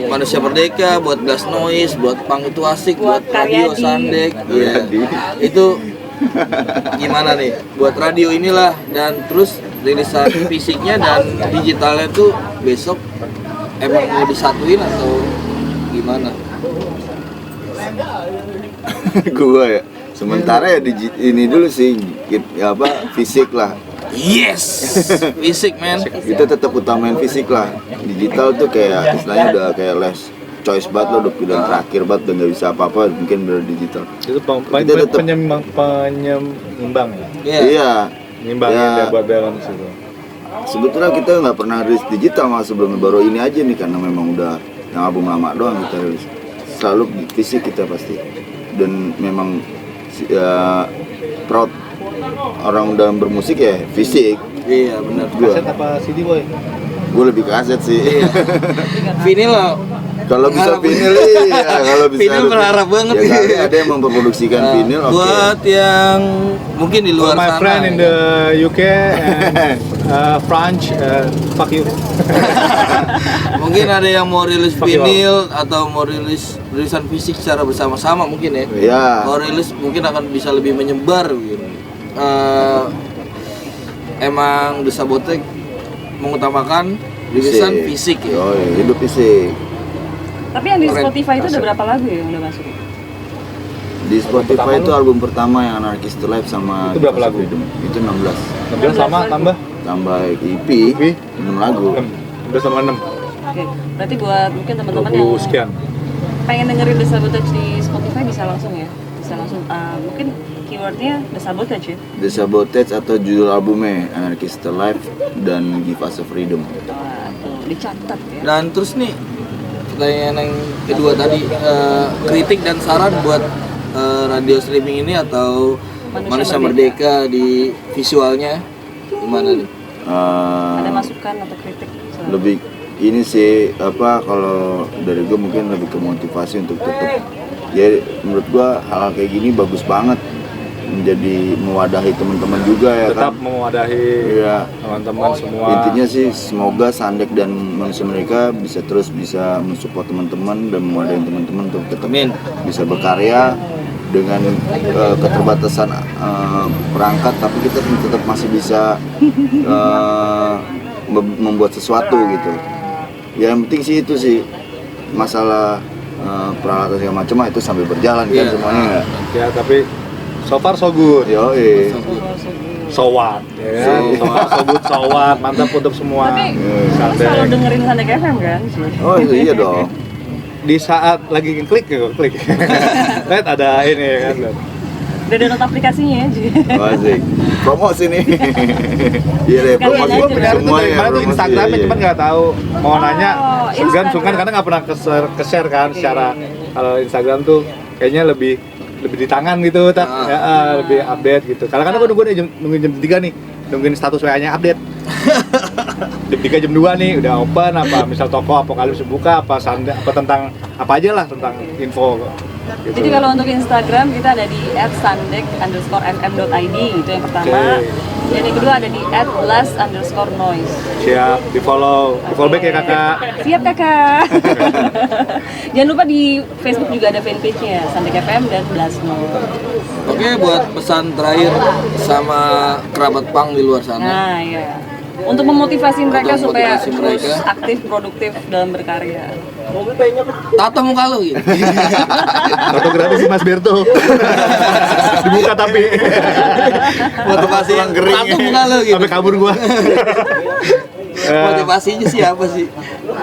Manusia Merdeka, buat Blast Noise, buat Punk Itu Asik, buat Radio Karyadi. Sandek. Iya. Itu gimana nih buat radio inilah, dan terus rilisan fisiknya dan digitalnya tuh besok emang mau disatuin atau gimana? Gua ya. Sementara ya ini dulu sih fisik lah. Yes, fisik man. Kita tetap utamain fisik lah. Digital tuh kayak istilahnya udah kayak less choice banget lo, udah pilihan terakhir banget, udah nggak bisa apa-apa, mungkin bener digital. Itu Kita tetap- penyeimbang ya. Iya. Iya. Nyimbangin Ya. dia buat balance itu. Sebetulnya kita nggak pernah rilis digital, malah sebelumnya baru ini aja nih, karena memang udah yang album lama doang kita rilis. Selalu fisik kita pasti, dan memang proud orang dalam bermusik ya fisik. Iya benar. Kaset apa CD boy? Gue lebih kaset sih. Vinyl lo. Kalau bisa Berharap- vinyl iya, kalau bisa Vinyl berharap banget. ya, kali ada yang memproduksikan vinyl, oke. Buat yang mungkin di luar My sana. friend in the UK and France, fuck you. Mungkin ada yang mau rilis Fuck you all. vinyl atau mau rilisan fisik secara bersama-sama mungkin ya. Ya. Mau rilis mungkin akan bisa lebih menyebar gitu. Emang The Sabotek mengutamakan rilisan fisik ya. Oh, hidup fisik. Tapi yang di Keren. Spotify itu udah berapa lagu ya yang udah masuk? Di Spotify itu album pertama yang Anarchist to Life sama Itu berapa Kipas of lagu? Freedom. Itu 16. 16 sama tambah Tambah EP, EP? 6 lagu. 6. Udah sama 6. Oke, berarti buat mungkin teman-teman yang 20 sekian. pengen dengerin The Sabotage di Spotify bisa langsung ya? Bisa langsung, mungkin keywordnya The Sabotage ya? The Sabotage atau judul albumnya Anarchist to Life dan Give Us a Freedom. Wah, tuh, dicatat ya. Dan terus nih pertanyaan yang kedua tadi, kritik dan saran buat radio streaming ini atau Manusia Merdeka di visualnya gimana nih? Ada masukan atau kritik? Lebih ini sih kalau dari gue mungkin lebih ke motivasi untuk tetap, ya menurut gue hal kayak gini bagus banget, menjadi mewadahi teman-teman juga ya Tetap kan. mewadahi Iya. teman-teman semua. Intinya sih semoga Sandek dan Manusia Mereka bisa terus bisa mensupport teman-teman dan mewadahi teman-teman untuk tetap Amin. bisa berkarya dengan keterbatasan perangkat, tapi kita tetap masih bisa membuat sesuatu gitu. Ya, yang penting sih itu sih masalah peralatan segala macam itu sambil berjalan kan Iya. semuanya ya. Ya, tapi so far so good. Yoi. So what? Ya kan? So good, so what? Mantap untuk semua. Tapi Sandek. selalu dengerin Sandek FM kan? Oh iya dong. Di saat lagi klik. Lihat ada ini kan. Udah download aplikasinya ya. Oh, asik. Promosi nih. Iya deh, Sekalian promosi aja. Gue punya itu semua dari ya. kemarin tuh promosi, Instagramnya, iya, cuman nggak tahu mau nanya. Segan Instagram. karena nggak pernah ke-share kan secara kalau Instagram tuh kayaknya lebih di tangan gitu, lebih update gitu. Kadang-kadang gue nungguin jam 3 nih, nungguin status WA-nya update. Jam 3 jam 2 nih udah open apa misal toko Apokalips buka apa tentang apa aja lah tentang info gitu. Jadi kalau untuk Instagram kita ada di @sandek_fm.id itu yang pertama. Oke. Dan yang kedua ada di @blast_noise. Siap, di follow back ya kakak. Siap kakak. Jangan lupa di Facebook juga ada fanpage-nya Sandek FM dan Blast Noise. Oke, buat pesan terakhir sama kerabat pang di luar sana. Nah ya, untuk memotivasi mereka Untuk supaya memotivasi terus mereka. aktif produktif dalam berkarya. Tata muka lu gitu. Foto gratis sih Mas Berto. Dibuka tapi Motivasi yang tata muka lu gitu. sampai kabur gua. Motivasinya siapa sih?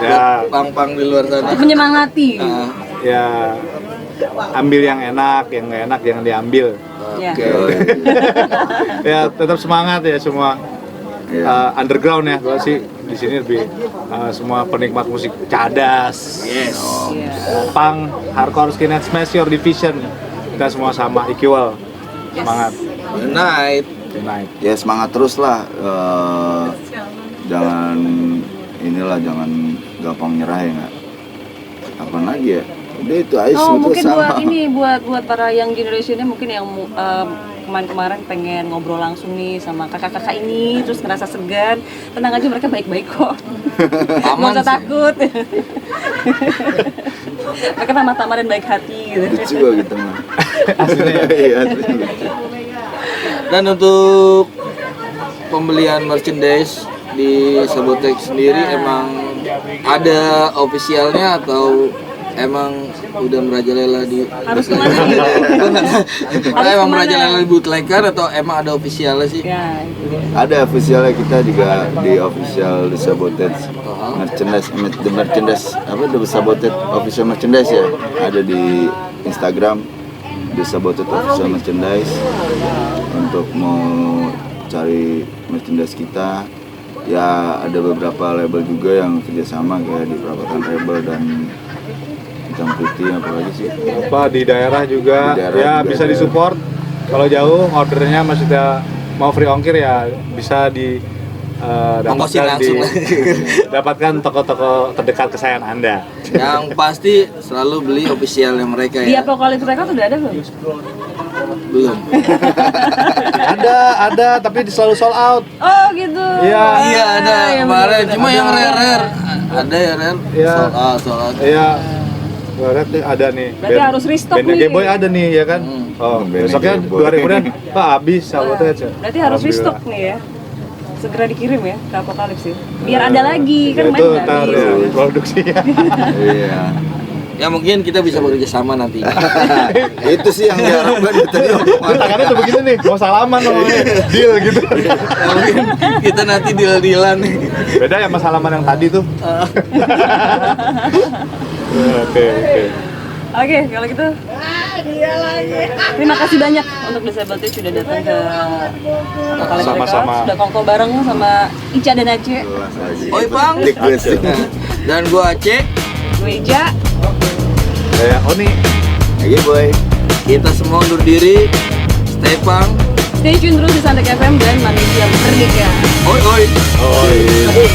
Ya. Buat pang-pang di luar sana. Menyemangati. Nah, Ya ambil yang enak, yang nggak enak jangan diambil. Ya. Oke. Ya tetap semangat ya semua. Underground ya, gua sih di sini lebih semua penikmat musik cadas, Yes. Iya. punk, hardcore, skinhead, smash your division. Kita semua sama equal. Semangat. Good night. Good night. Ya semangat terus lah. Jangan jangan gampang nyerah ya nggak. Kapan lagi ya? Udah itu aja Oh sebetulnya mungkin sama. buat para young generationnya mungkin yang kemarin pengen ngobrol langsung nih sama kakak-kakak ini terus ngerasa segan, tenang aja mereka baik-baik kok. Aman Nggak usah sih. takut. Mereka tamah-tamah dan baik hati gitu. Lucu juga gitu mah. Aslinya ya. Iya, asli. Dan untuk pembelian merchandise di Sabotek sendiri emang ada officialnya atau emang udah merajalela di Harus kemana gitu? Nah, emang kemana? merajalela di bootlegger atau emang ada officialnya sih? Ya, itu dia. Ada officialnya, kita juga di official The Sabotage merchandise, the merchandise apa The Sabotage official merchandise ya, ada di Instagram The Sabotage official merchandise. Untuk mau cari merchandise kita ya ada beberapa label juga yang kerjasama kayak di Perapatan Rebel dan Hitam Putih, apalagi sih Apa di daerah juga Di daerah ya juga bisa ada. disupport. Kalau jauh ordernya maksudnya mau free ongkir ya bisa di Ongkosin dapatkan langsung. dapatkan toko-toko terdekat kesayangan Anda. Yang pasti selalu beli officialnya mereka Di ya. Apokalips Record udah ada belum? Belum. ada tapi selalu sold out. Oh gitu. Iya. Iya ada Iya, kemarin, bener-bener. cuma yang rare ada ya rare. Iya. Sold out. Iya. Barat ada nih. Berarti harus restock Band nih. Geboy ada nih ya kan. Oh, Band besoknya Geboy. 2 hari kemudian Pak habis Sabotage. Berarti harus restock nih ya. Segera dikirim ya ke Apokalips ya. Biar ada lagi kan Ya, main itu nggak ntar habis. ya, produksi ya. iya. Ya mungkin kita bisa bekerja sama nanti. Itu sih yang diharapkan tadi. Tangannya tuh begini nih, mau salaman ngomongnya. Deal gitu. Ya, mungkin kita nanti deal-dealan nih. Beda ya mas salaman yang tadi tuh. Oke. Oke, kalau gitu. Terima kasih banyak untuk Disabled sudah datang ke Apokalips Record. Sama-sama. Sudah kongko bareng sama Ica dan Aceh. Oi Bang. Dik gue sih. Dan gua Aceh, Gue Ica. Saya Oni. Lagi boy. kita semua undur diri. Stay pang. Stay tune terus di Sandek FM dan Manusia Merdeka. Oi oi. Oh iya.